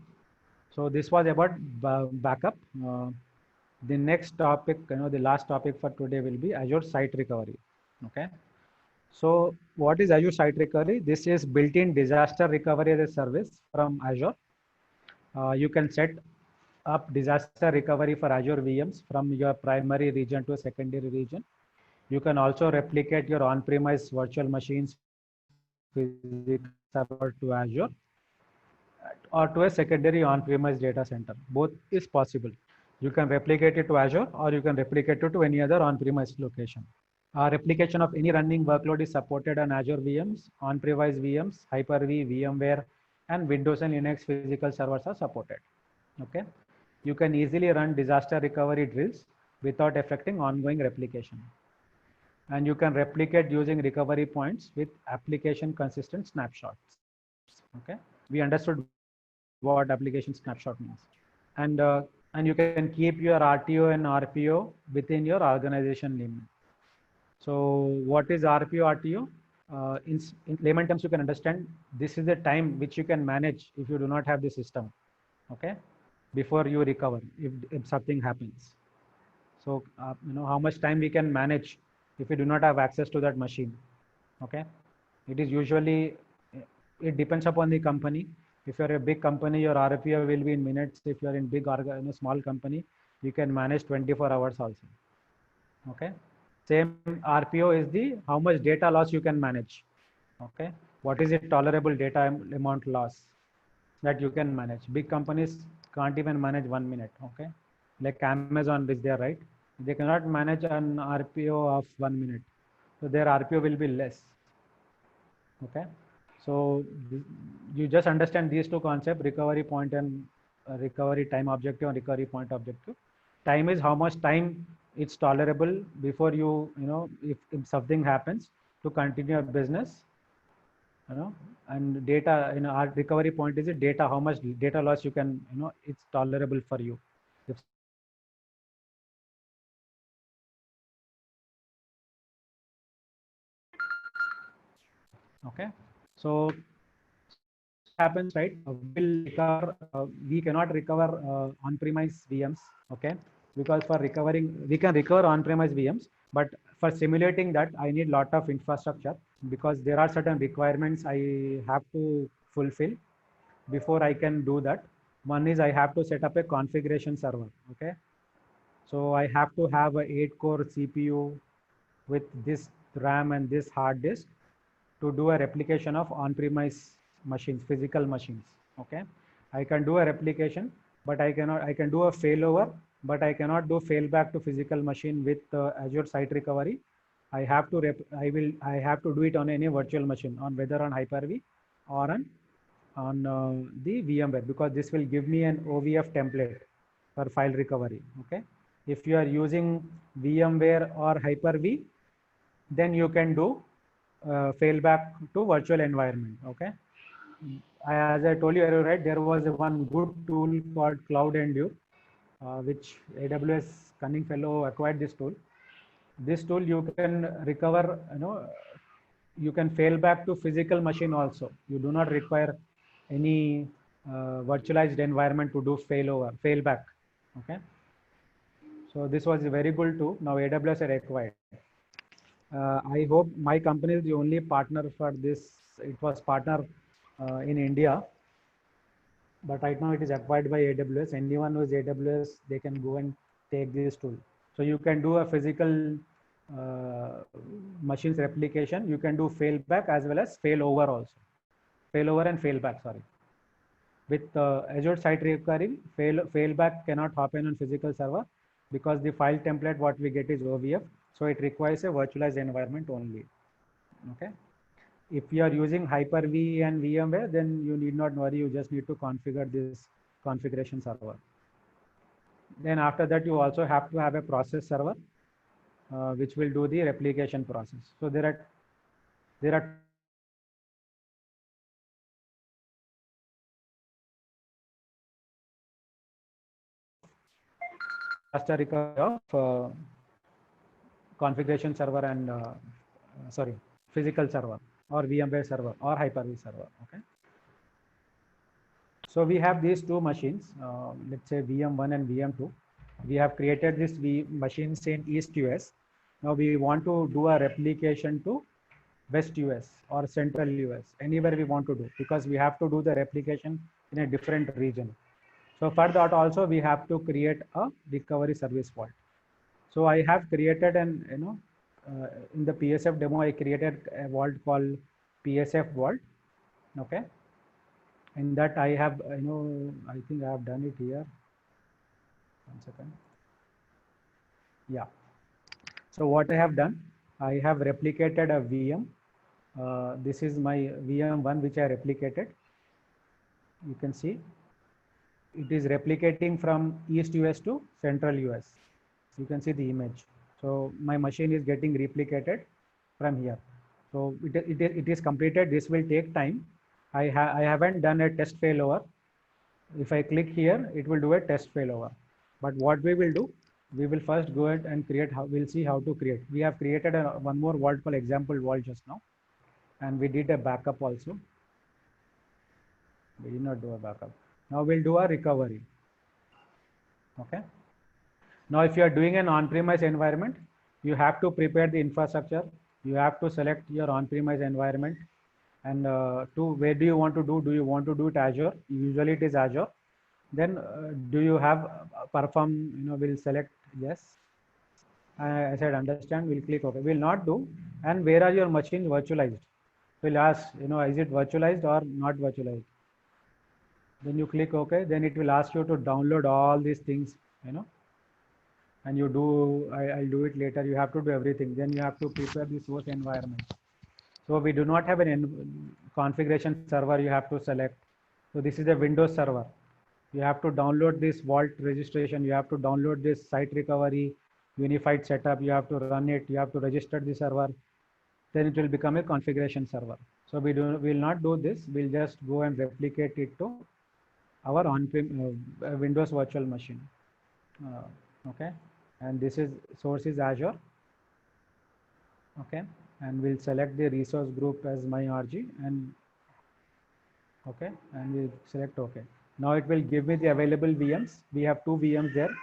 so this was about backup. The next topic, the last topic for today will be Azure Site Recovery. Okay, so what is Azure Site Recovery? This is built-in disaster recovery as a service from Azure. You can set up disaster recovery for Azure VMs from your primary region to a secondary region. You can also replicate your on-premise virtual machines physical server to Azure or to a secondary on-premise data center. Both is possible. You can replicate it to Azure or you can replicate it to any other on-premise location. Replication of any running workload is supported on Azure VMs, on-premise VMs, Hyper-V, VMware, and Windows and Linux physical servers are supported. Okay. You can easily run disaster recovery drills without affecting ongoing replication. And you can replicate using recovery points with application consistent snapshots. Okay. We understood what application snapshot means. And you can keep your RTO and RPO within your organization limit. So what is RPO, RTO? In layman terms, you can understand this is the time which you can manage if you do not have the system. Okay, before you recover if something happens. So how much time we can manage if we do not have access to that machine. Okay, it is usually, it depends upon the company. If you're a big company, your RPO will be in minutes. If you're in big small company, you can manage 24 hours also. Okay, same RPO is the how much data loss you can manage. Okay, what is it tolerable data amount loss that you can manage. Big companies can't even manage 1 minute. Okay, like Amazon is there, right? They cannot manage an RPO of 1 minute, so their RPO will be less. Okay, so you just understand these two concepts: recovery point and recovery time objective and recovery point objective. Time is how much time it's tolerable before if something happens to continue your business. And data, our recovery point is it data, how much data loss you can, it's tolerable for you. If okay, so happens, right? We cannot recover on-premise VMs. Okay, because for recovering, we can recover on-premise VMs, but for simulating that, I need lot of infrastructure because there are certain requirements I have to fulfill before I can do that. One is I have to set up a configuration server. Okay, so I have to have a 8-core CPU with this RAM and this hard disk to do a replication of on-premise machines, physical machines. Okay, I can do a replication, but I can do a failover, but I cannot do failback to physical machine with Azure Site Recovery. I have to do it on any virtual machine, on whether on Hyper-V or on the VMware, because this will give me an OVF template for file recovery. Okay, if you are using VMware or Hyper-V, then you can do failback to virtual environment. Okay, as I told you earlier, right, there was one good tool called Cloud Endure, which AWS cunning fellow acquired this tool. This tool you can recover, you can fail back to physical machine also. You do not require any virtualized environment to do failback. Okay, so this was a very good tool. Now AWS are acquired. I hope my company is the only partner for this. It was partner in India, but right now it is acquired by AWS. Anyone who is AWS, they can go and take this tool. So you can do a physical machines replication. You can do failback as well as failover also. Failover and failback, sorry. With Azure Site Recovery, failback cannot happen on physical server because the file template what we get is OVF. So it requires a virtualized environment only. Okay. If you are using Hyper-V and VMware, then you need not worry. You just need to configure this configuration server. Then after that, you also have to have a process server, which will do the replication process. So there are faster recovery of configuration server and sorry, physical server or VMware server or Hyper-V server. Okay. So we have these two machines, let's say VM1 and VM2. We have created these machines in East US. Now we want to do a replication to West US or Central US, anywhere we want to do, because we have to do the replication in a different region. So for that also we have to create a recovery service vault. So I have created an, in the PSF demo, I created a vault called PSF vault. Okay. In that I have, I think I have done it here. 1 second. Yeah. So what I have done, I have replicated a VM. This is my VM1 which I replicated. You can see it is replicating from East US to Central US. You can see the image. So my machine is getting replicated from here. So it is completed. This will take time. I haven't done a test failover. If I click here, it will do a test failover. But what we will do, we will first go ahead and create, we'll see how to create. We have created one more vault called example vault just now. And we did a backup also. We did not do a backup. Now we'll do a recovery. Okay. Now, if you are doing an on-premise environment, you have to prepare the infrastructure. You have to select your on-premise environment. And to where do you want to do? Do you want to do it Azure? Usually it is Azure. Then do you have perform, we'll select yes. I said understand, we'll click OK. We'll not do. And where are your machines virtualized? We'll ask, is it virtualized or not virtualized? Then you click OK. Then it will ask you to download all these things, and you do, I'll do it later. You have to do everything. Then you have to prepare the source environment. So we do not have an configuration server you have to select. So this is a Windows server. You have to download this vault registration. You have to download this site recovery unified setup. You have to run it. You have to register the server. Then it will become a configuration server. So we'll not do this. We'll just go and replicate it to our on-prem Windows virtual machine. Okay. And this is source is Azure. Okay. And we'll select the resource group as MyRG and okay. And we'll select OK. Now it will give me the available VMs. We have two VMs there.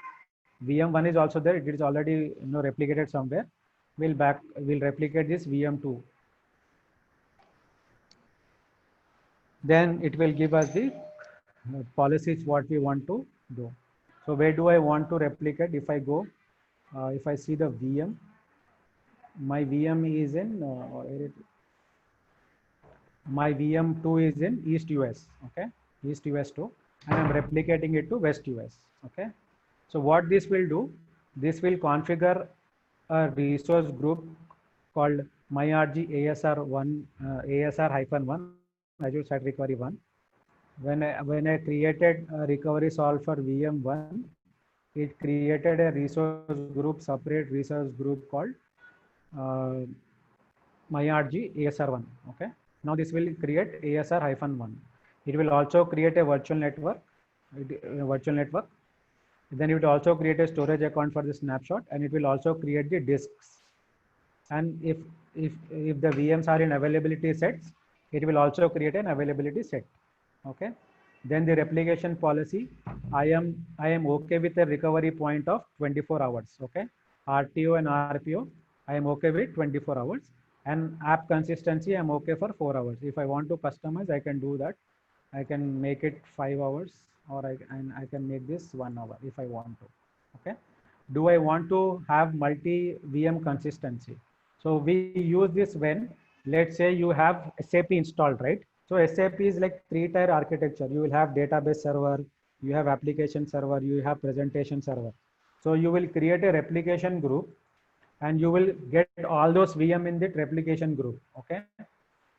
VM1 is also there. It is already replicated somewhere. We'll replicate this VM2. Then it will give us the policies what we want to do. So where do I want to replicate? If I go, if I see the VM, my VM is in my VM2 is in East US. Okay, East US 2, and I'm replicating it to West US. Okay, so what this will do, this will configure a resource group called MyRG ASR1 ASR-1 Azure Site Recovery 1. When I created a recovery solve for VM1, it created a resource group, separate resource group called MyRG ASR1. Okay. Now this will create ASR-1. It will also create a virtual network. Then it will also create a storage account for the snapshot, and it will also create the disks. And if the VMs are in availability sets, it will also create an availability set. Okay. Then the replication policy, I am okay with a recovery point of 24 hours. Okay. RTO and RPO, I am okay with 24 hours. And app consistency, I'm okay for 4 hours. If I want to customize, I can do that. I can make it 5 hours, or I can make this 1 hour if I want to. Okay. Do I want to have multi VM consistency? So we use this when, let's say you have SAP installed, right? So SAP is like 3-tier architecture. You will have database server, you have application server, you have presentation server. So you will create a replication group, and you will get all those VM in that replication group. Okay.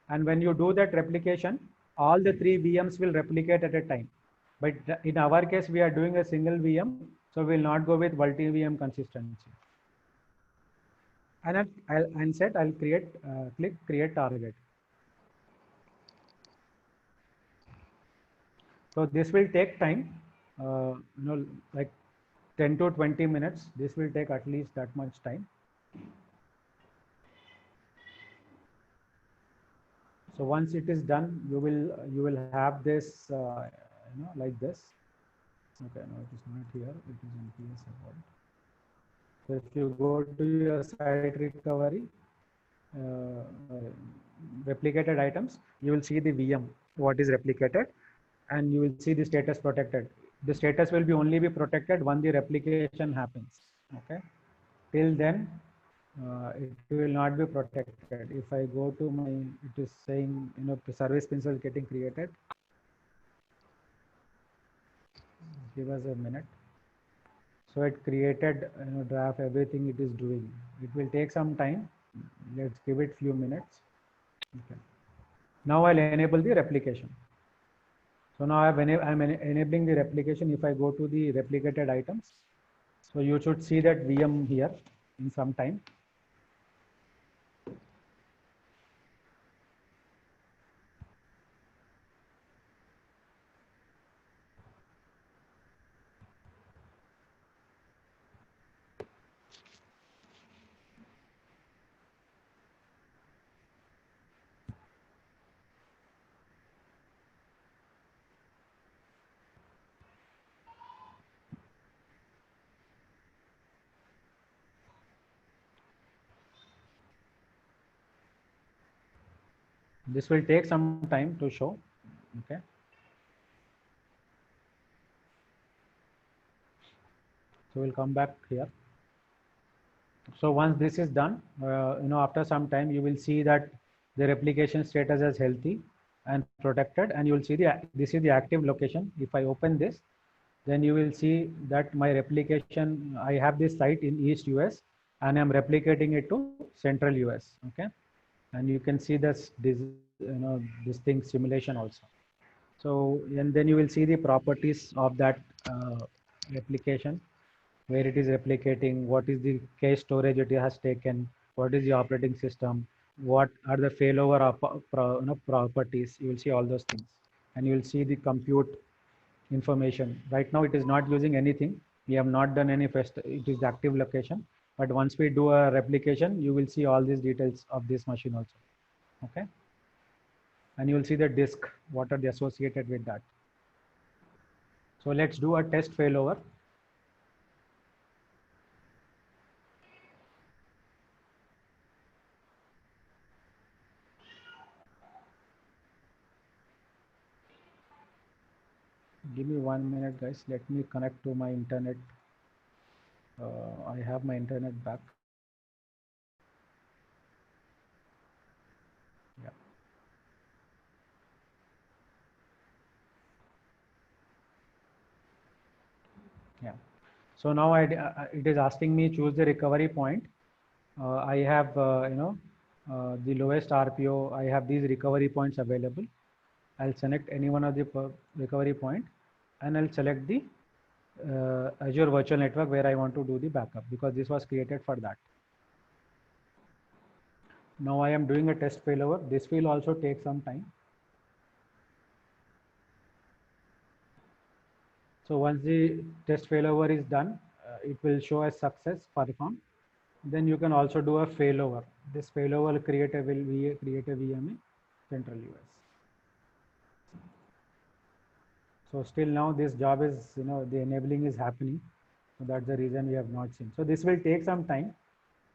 And when you do that replication, all the 3 VMs will replicate at a time. But in our case, we are doing a single VM, so we'll not go with multi-VM consistency. And I'll create, click create target. So this will take time, like 10 to 20 minutes. This will take at least that much time. So once it is done, you will have this, like this. Okay, no, it is not here. It is in PS Award. So if you go to your site recovery, replicated items, you will see the VM, what is replicated, and you will see the status protected. The status will be only be protected when the replication happens. Okay, till then, it will not be protected. If I go to my, it is saying, service pins are getting created. Give us a minute. So it created, draft, everything it is doing. It will take some time. Let's give it few minutes. Okay. Now I'll enable the replication. So now I'm enabling the replication. If I go to the replicated items, so you should see that VM here in some time. This will take some time to show. Okay. So we'll come back here. So once this is done, after some time, you will see that the replication status is healthy and protected, and you will see this is the active location. If I open this, then you will see that my replication, I have this site in East US and I'm replicating it to Central US. Okay. And you can see this thing simulation also. So, and then you will see the properties of that replication, where it is replicating, what is the cache storage it has taken, what is the operating system, what are the failover properties. You will see all those things, and you will see the compute information. Right now, it is not using anything. We have not done any fest. It is the active location. But once we do a replication, you will see all these details of this machine also. Okay. And you will see the disk, what are they associated with that. So let's do a test failover. Give me 1 minute, guys. Let me connect to my internet. I have my internet back. Yeah. Yeah. So now it is asking me choose the recovery point. I have, the lowest RPO. I have these recovery points available. I'll select any one of the recovery point, and I'll select the Azure Virtual Network where I want to do the backup, because this was created for that. Now I am doing a test failover. This will also take some time. So once the test failover is done, it will show as success performed. Then you can also do a failover. This failover will create a VM in Central US. So still now this job is, the enabling is happening. So that's the reason we have not seen. So this will take some time.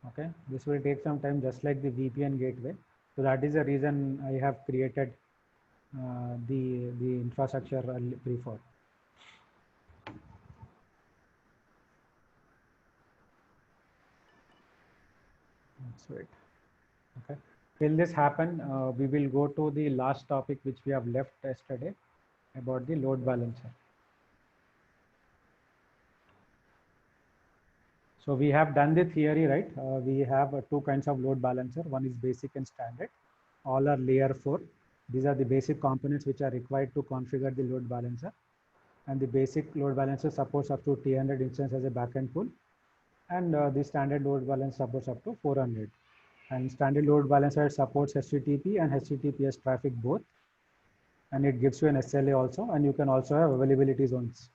Okay, this will take some time, just like the VPN gateway. So that is the reason I have created the infrastructure before. Let's wait. Okay. Till this happen, we will go to the last topic which we have left yesterday about the load balancer. So we have done the theory, right? We have two kinds of load balancer. One is basic and standard. all are layer 4. These are the basic components which are required to configure the load balancer. And the basic load balancer supports up to 300 instances as a backend pool. And the standard load balancer supports up to 400. And standard load balancer supports HTTP and HTTPS traffic both. And it gives you an SLA also. And you can also have availability zones.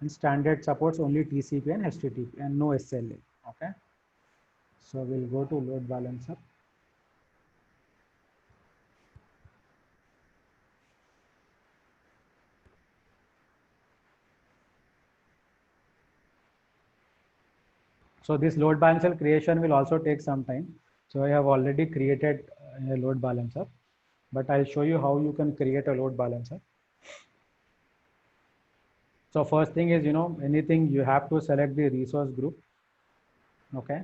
And standard supports only TCP and HTTP and no SLA. Okay. So we'll go to load balancer. So this load balancer creation will also take some time. So I have already created a load balancer, but I'll show you how you can create a load balancer. So first thing is, anything you have to select the resource group. Okay.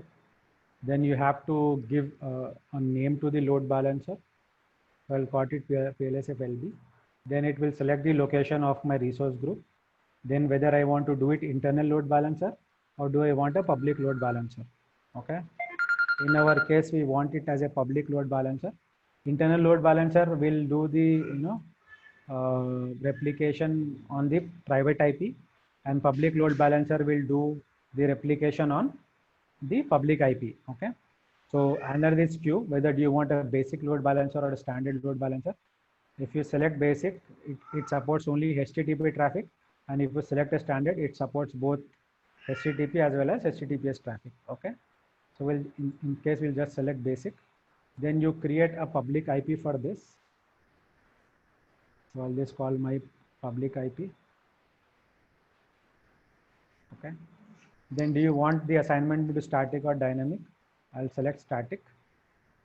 Then you have to give a name to the load balancer. So I'll call it PLSFLB. Then it will select the location of my resource group. Then whether I want to do it internal load balancer or do I want a public load balancer. Okay. In our case, we want it as a public load balancer. Internal load balancer will do the replication on the private IP, and public load balancer will do the replication on the public IP. Okay. So under this queue, whether do you want a basic load balancer or a standard load balancer? If you select basic, it supports only HTTP traffic, and if you select a standard, it supports both HTTP as well as HTTPS traffic. Okay. So we'll, in case we'll just select basic, then you create a public IP for this. So I'll just call my public IP. Okay. Then do you want the assignment to be static or dynamic? I'll select static,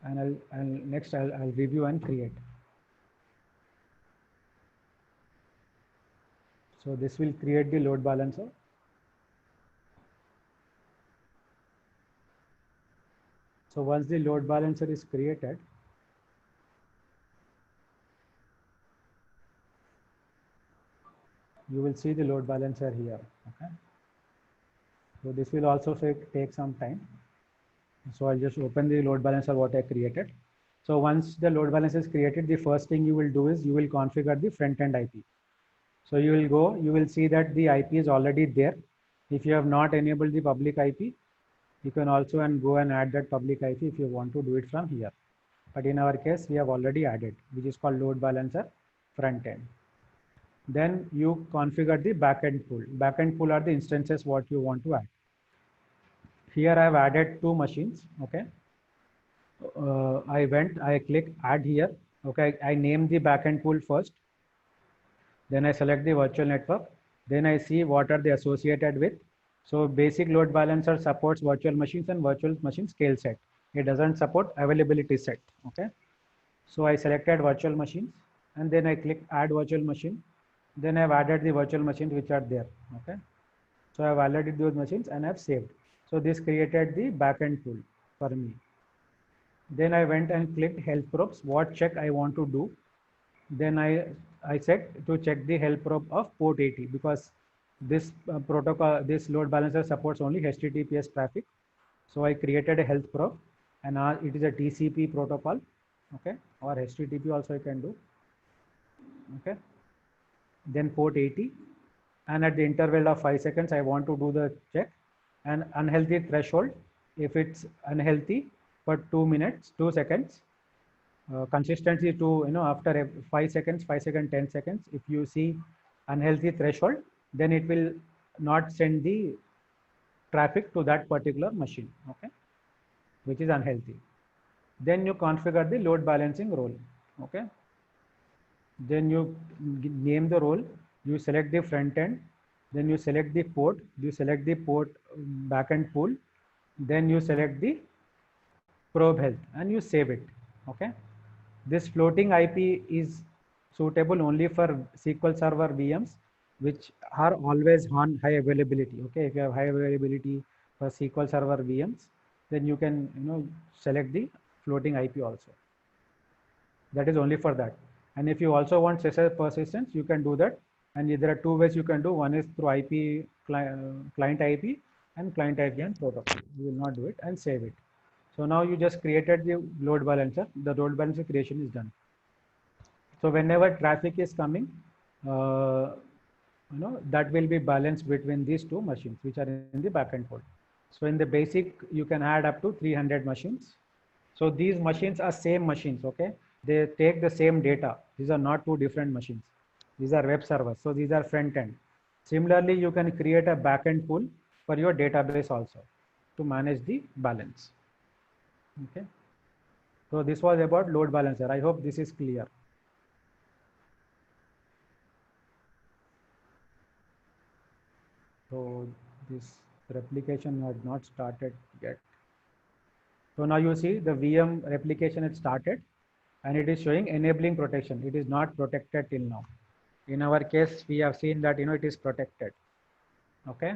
and I'll review and create. So this will create the load balancer. So once the load balancer is created, you will see the load balancer here. Okay. So this will also take some time. So I'll just open the load balancer what I created. So once the load balancer is created, the first thing you will do is you will configure the front end IP. So you will see that the IP is already there. If you have not enabled the public IP, you can also go and add that public IP if you want to do it from here. But in our case, we have already added, which is called load balancer front end. Then you configure the backend pool. Backend pool are the instances what you want to add. Here I have added 2 machines. Okay. I click add here. Okay. I name the backend pool first. Then I select the virtual network. Then I see what are they associated with. So basic load balancer supports virtual machines and virtual machine scale set. It doesn't support availability set. Okay. So I selected virtual machines and then I click add virtual machine. Then I've added the virtual machines which are there. Okay. So I've added those machines and I've saved. So this created the backend pool for me. Then I went and clicked health probes, what check I want to do. Then I set to check the health probe of port 80 because this protocol, this load balancer supports only HTTPS traffic. So I created a health probe and it is a TCP protocol. Okay. Or HTTP also I can do. Okay. Then port 80. And at the interval of 5 seconds, I want to do the check. And unhealthy threshold, if it's unhealthy for 2 seconds, consistency to, after 5 seconds, 10 seconds, if you see unhealthy threshold, then it will not send the traffic to that particular machine, okay, which is unhealthy. Then you configure the load balancing role, okay. Then you name the role, you select the front end, then you select the port, you select the port backend pool, then you select the probe health and you save it. Okay. This floating IP is suitable only for SQL Server VMs, which are always on high availability. Okay. If you have high availability for SQL Server VMs, then you can, select the floating IP also. That is only for that. And if you also want SSL persistence, you can do that. And there are 2 ways you can do. One is through IP, client IP and client IP and protocol. You will not do it and save it. So now you just created the load balancer. The load balancer creation is done. So whenever traffic is coming, that will be balanced between these two machines, which are in the backend code. So in the basic, you can add up to 300 machines. So these machines are same machines, okay? They take the same data. These are not two different machines. These are web servers. So these are front end. Similarly, you can create a backend pool for your database also to manage the balance. Okay. So this was about load balancer. I hope this is clear. So this replication had not started yet. So now you see the VM replication has started and it is showing enabling protection. It is not protected till now. In our case, we have seen that it is protected. Okay,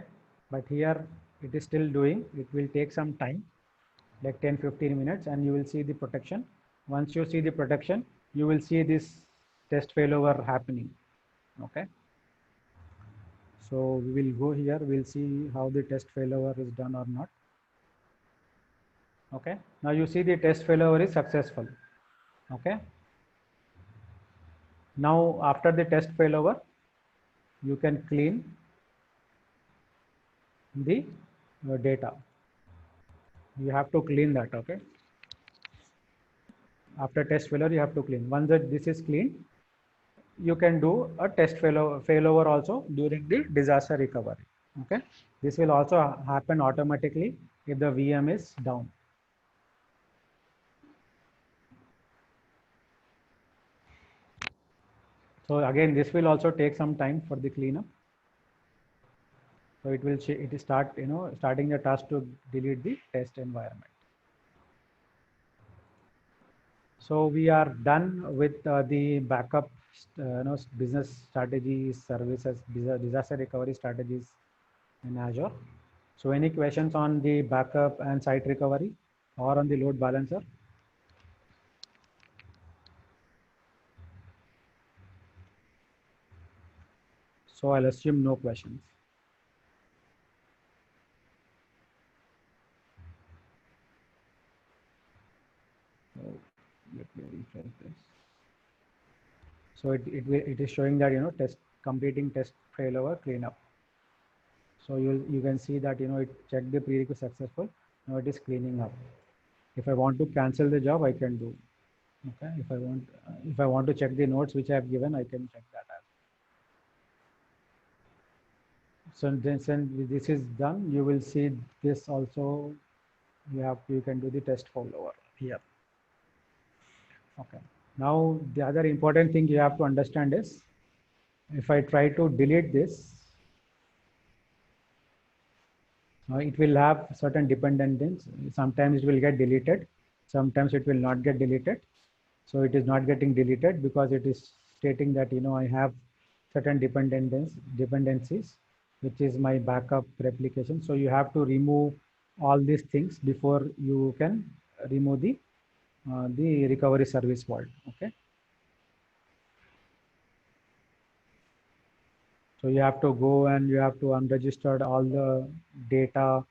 but here it is still doing. It will take some time, like 10-15 minutes, and you will see the protection. Once you see the protection, you will see this test failover happening. Okay, so we will go here. We'll see how the test failover is done or not. Okay, now you see the test failover is successful. Okay, now after the test failover, you can clean the data. You have to clean that. Okay, after test failure, you have to clean. Once that this is cleaned, you can do a test failover also during the disaster recovery. Okay, this will also happen automatically if the VM is down. So again, this will also take some time for the cleanup. So it will start starting the task to delete the test environment. So we are done with the backup business strategies, services, disaster recovery strategies in Azure. So any questions on the backup and site recovery or on the load balancer? So I'll assume no questions. So let me refresh this. So it is showing that test completing test failover cleanup. So you can see that it checked the prerequisite successful. Now it is cleaning up. If I want to cancel the job, I can do. Okay, if I want to check the notes which I have given, I can check that as. So then this is done, you will see this also. You can do the test failover here. Okay. Now the other important thing you have to understand is, if I try to delete this, it will have certain dependencies. Sometimes it will get deleted, sometimes it will not get deleted. So it is not getting deleted because it is stating that I have certain dependencies, which is my backup replication. So you have to remove all these things before you can remove the recovery service vault. Okay. So you have to go and you have to unregister all the data.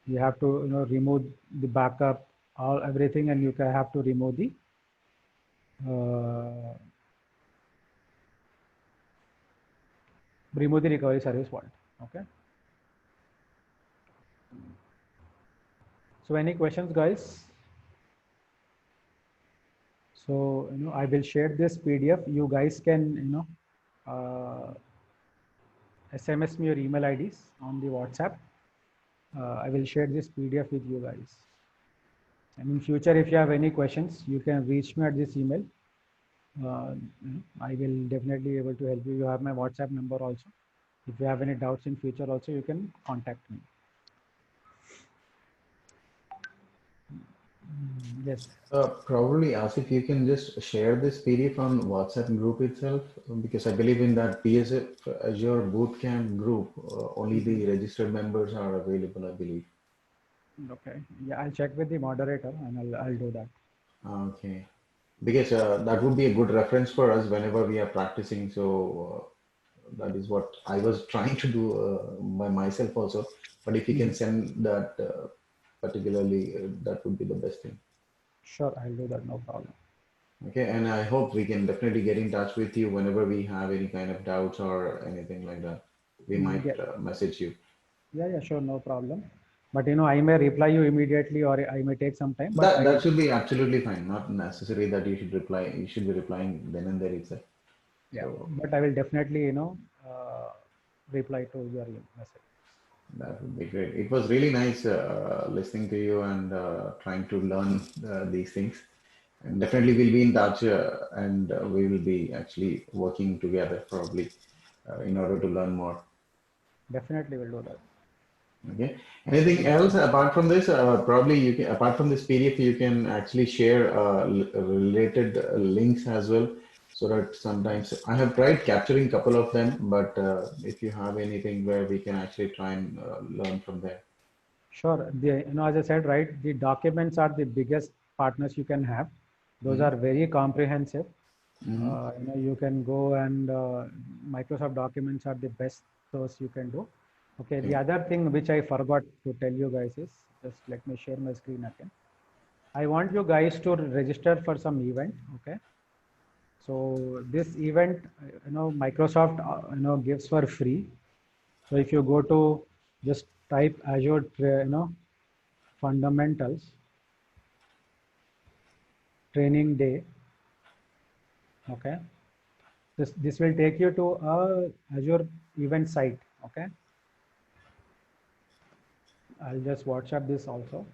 You have to remove the backup, everything, and you have to remove the recovery service vault. Okay. So any questions, guys? So I will share this PDF. You guys can SMS me your email IDs on the WhatsApp. I will share this PDF with you guys. And in future, if you have any questions, you can reach me at this email. I will definitely able to help you. You have my WhatsApp number also. If you have any doubts in future also, you can contact me. Yes. Probably, Asif, you can just share this PDF on WhatsApp group itself, because I believe in that PSF Azure Bootcamp group, only the registered members are available, I believe. Okay. Yeah, I'll check with the moderator and I'll do that. Okay. Because that would be a good reference for us whenever we are practicing. So that is what I was trying to do by myself also. But if you can send that particularly, that would be the best thing. Sure, I'll do that, no problem. Okay, and I hope we can definitely get in touch with you whenever we have any kind of doubts or anything like that. We might Yeah, message you. yeah, sure, no problem. But I may reply you immediately, or I may take some time, but That I will. should be absolutely fine. Not necessary that you should reply. You should be replying then and there itself. Yeah, So but I will definitely, reply to your message. that would be great. It was really nice listening to you and trying to learn these things. And definitely we'll be in touch and we will be actually working together probably in order to learn more. Definitely will do that. Okay. Anything else apart from this? Probably you can, apart from this PDF, you can actually share related links as well, so that sometimes I have tried capturing a couple of them, but if you have anything where we can actually try and learn from there. Sure. As I said, right, the documents are the biggest partners you can have. Those Mm-hmm. are very comprehensive. Mm-hmm. You can go and Microsoft Documents are the best source you can do. Okay. The Okay. other thing which I forgot to tell you guys is, just let me share my screen again. I want you guys to register for some event. Okay. So this event, Microsoft, gives for free. So if you go to just type Azure, fundamentals training day. Okay. This will take you to a Azure event site. Okay. I'll just WhatsApp this also.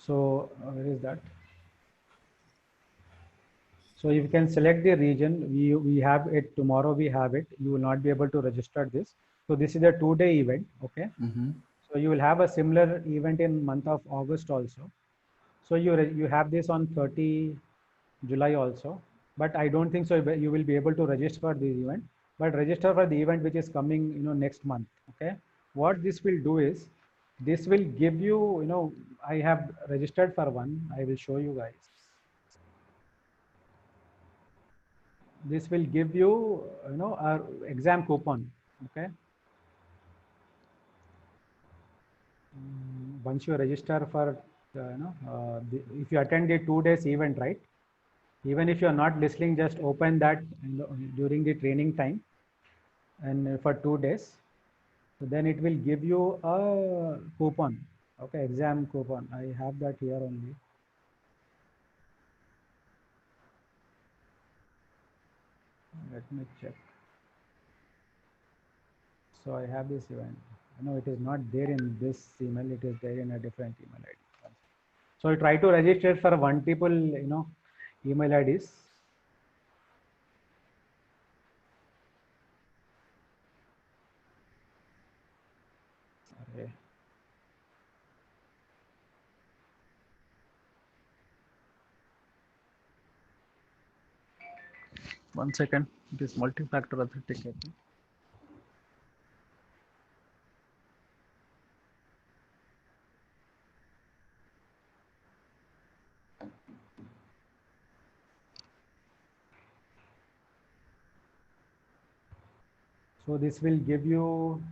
So where is that? So you can select the region. We have it tomorrow. We have it. You will not be able to register this. So this is a 2-day event. Okay. Mm-hmm. So you will have a similar event in month of August also. So you have this on 30 July also, but I don't think so you will be able to register for the event, but register for the event which is coming, next month. Okay. What this will do is, this will give you, I have registered for one. I will show you guys. This will give you, our exam coupon. Okay. Once you register for, if you attend the 2 days event, right? Even if you are not listening, just open that during the training time and for 2 days. So then it will give you a coupon. Okay, exam coupon. I have that here only. Let me check. So I have this event. It is not there in this email. It is there in a different email ID. So I try to register for multiple, email IDs. Okay. One second. It is multi-factor authentication. So this will give you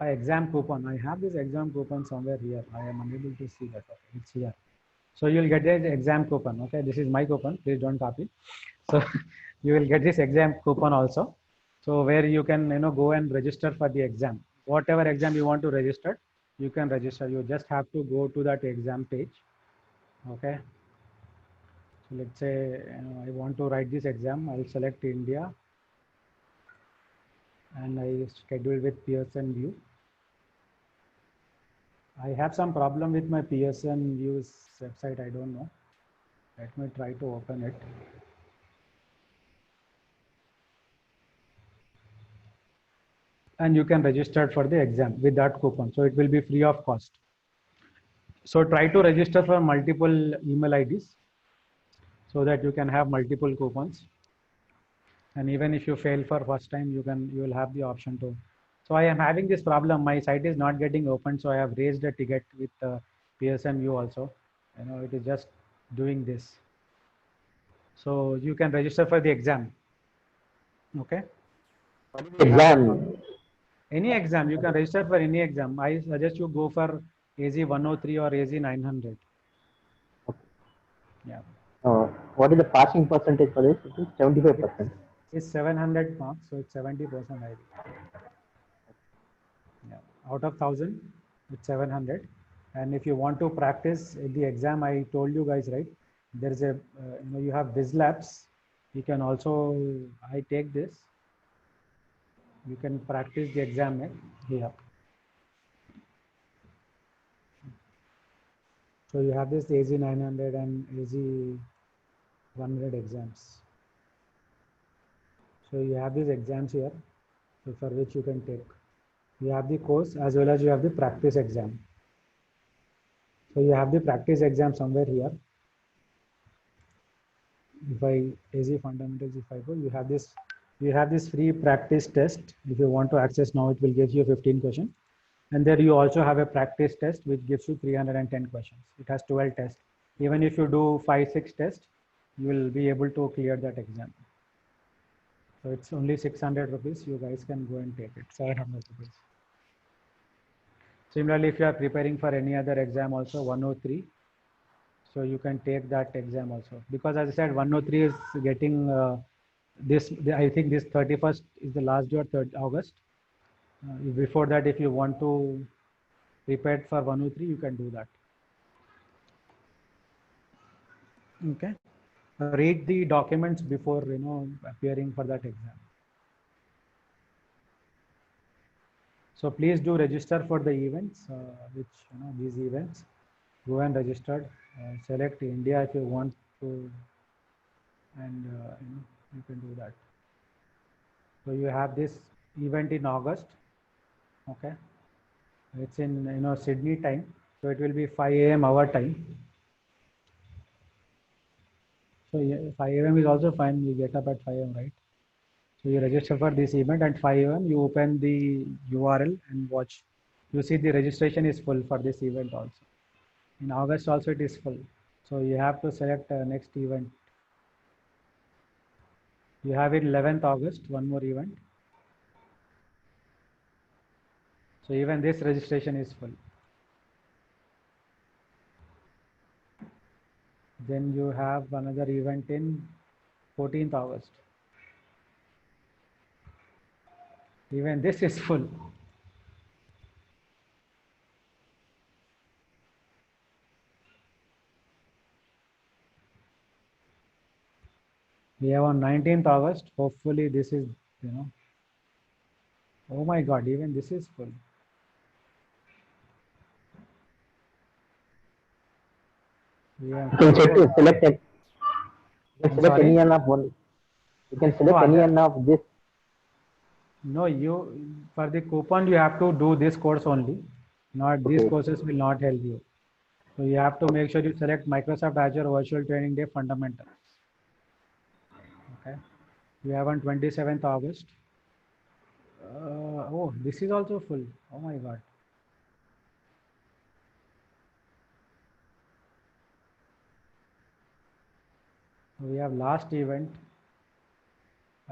an exam coupon. I have this exam coupon somewhere here. I am unable to see that. Okay, it's here. So you'll get the exam coupon. Okay, this is my coupon. Please don't copy. So you will get this exam coupon also. So where you can go and register for the exam. Whatever exam you want to register, you can register. You just have to go to that exam page. Okay. So let's say I want to write this exam. I'll select India and I schedule with Pearson View. I have some problem with my Pearson View's website. I don't know. Let me try to open it. And you can register for the exam with that coupon. So it will be free of cost. So try to register for multiple email IDs so that you can have multiple coupons. And even if you fail for first time, you will have the option to. So I am having this problem. My site is not getting open. So I have raised a ticket with Pearson View also. It is just doing this. So you can register for the exam. Okay. What is the You have the exam? any exam. You can register for any exam. I suggest you go for AZ 103 or AZ 900. Yeah. What is the passing percentage for this? It is 75%. It's 700 marks, so it's 70% I think. Yeah. Out of 1000, it's 700. And if you want to practice the exam, I told you guys, right? There's a, you have BizLabs. You can also, I take this. You can practice the exam here. So you have this AZ 900 and AZ 100 exams. So you have these exams here, so for which you can take. You have the course as well as you have the practice exam. So you have the practice exam somewhere here. If I AZ fundamentals, if I go, you have this free practice test. If you want to access now, it will give you 15 questions. And there you also have a practice test which gives you 310 questions. It has 12 tests. Even if you do 5-6 tests, you will be able to clear that exam. So it's only 600 rupees. You guys can go and take it. 700 rupees. Similarly, if you are preparing for any other exam also 103, so you can take that exam also. Because as I said, 103 is getting I think this 31st is the last day or 3rd August. Before that, if you want to prepare for 103, you can do that. Okay. Read the documents before appearing for that exam. So please do register for the events, which these events. Go and register. Select India if you want to, and you can do that. So you have this event in August. Okay, it's in Sydney time, so it will be 5 a.m. our time. So yeah, 5 a.m. is also fine. We get up at 5 a.m. right? So you register for this event at 5 a.m. You open the URL and watch. You see the registration is full for this event also. In August also it is full. So you have to select next event. You have it 11th August, one more event. So even this registration is full. Then you have another event in 14th August. Even this is full. We have on 19th August. Hopefully this is, oh my God, even this is full. Yeah. You can select it. You can select any Sorry? one of one. You can select any one of this. No, for the coupon you have to do this course only. Not these courses will not help you. So you have to make sure you select Microsoft Azure Virtual Training Day Fundamental. Okay. We have on 27th August. Oh, this is also full. Oh my God. We have last event.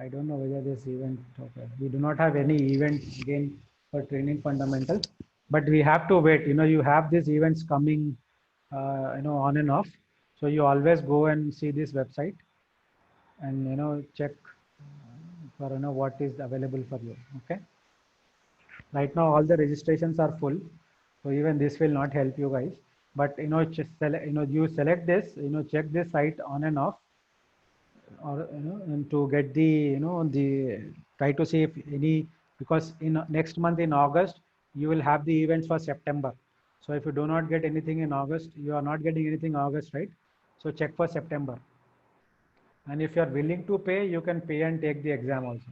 I don't know whether this event, okay. We do not have any event again for training fundamentals, but we have to wait. You have these events coming, on and off. So you always go and see this website and, check for, what is available for you. Okay. Right now, all the registrations are full. So even this will not help you guys, but, just you select this, check this site on and off, or and to get the try to see if any, because in next month in August you will have the events for September. So if you do not get anything in August, you are not getting anything August, right? So check for September, and if you are willing to pay, you can pay and take the exam also.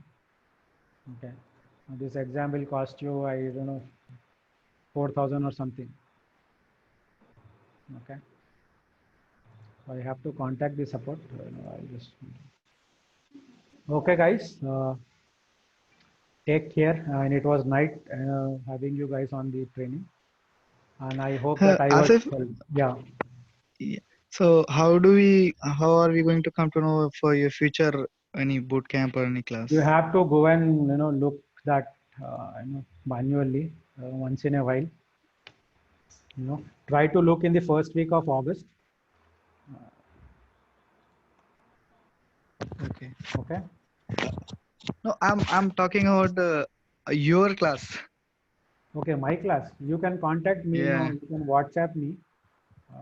Okay, now this exam will cost you, I don't know, 4,000 or something. Okay, so I have to contact the support. I'll just okay guys, take care, and it was nice having you guys on the training, and I hope that I was Asif, yeah. yeah. So how are we going to come to know for your future any boot camp or any class? You have to go and look that manually once in a while. Try to look in the first week of August. Okay. Okay. No, I'm talking about your class. Okay, my class. You can contact me. Yeah. You can WhatsApp me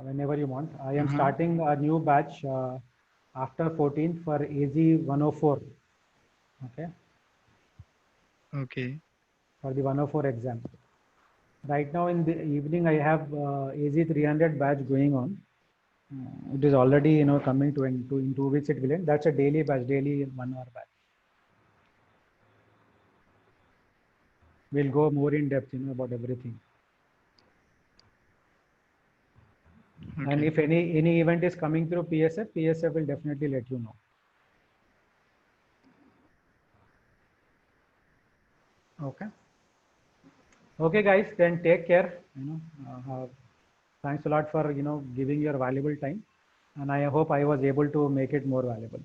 whenever you want. I am Uh-huh. starting a new batch after 14th for AZ 104. Okay. Okay. For the 104 exam. Right now in the evening, I have AZ 300 batch going on. It is already coming to in 2 weeks it will end. That's a daily batch, daily 1 hour batch. We'll go more in depth, about everything. Okay. And if any event is coming through PSF will definitely let you know. Okay. Okay, guys. Then take care. Thanks a lot for giving your valuable time, and I hope I was able to make it more valuable.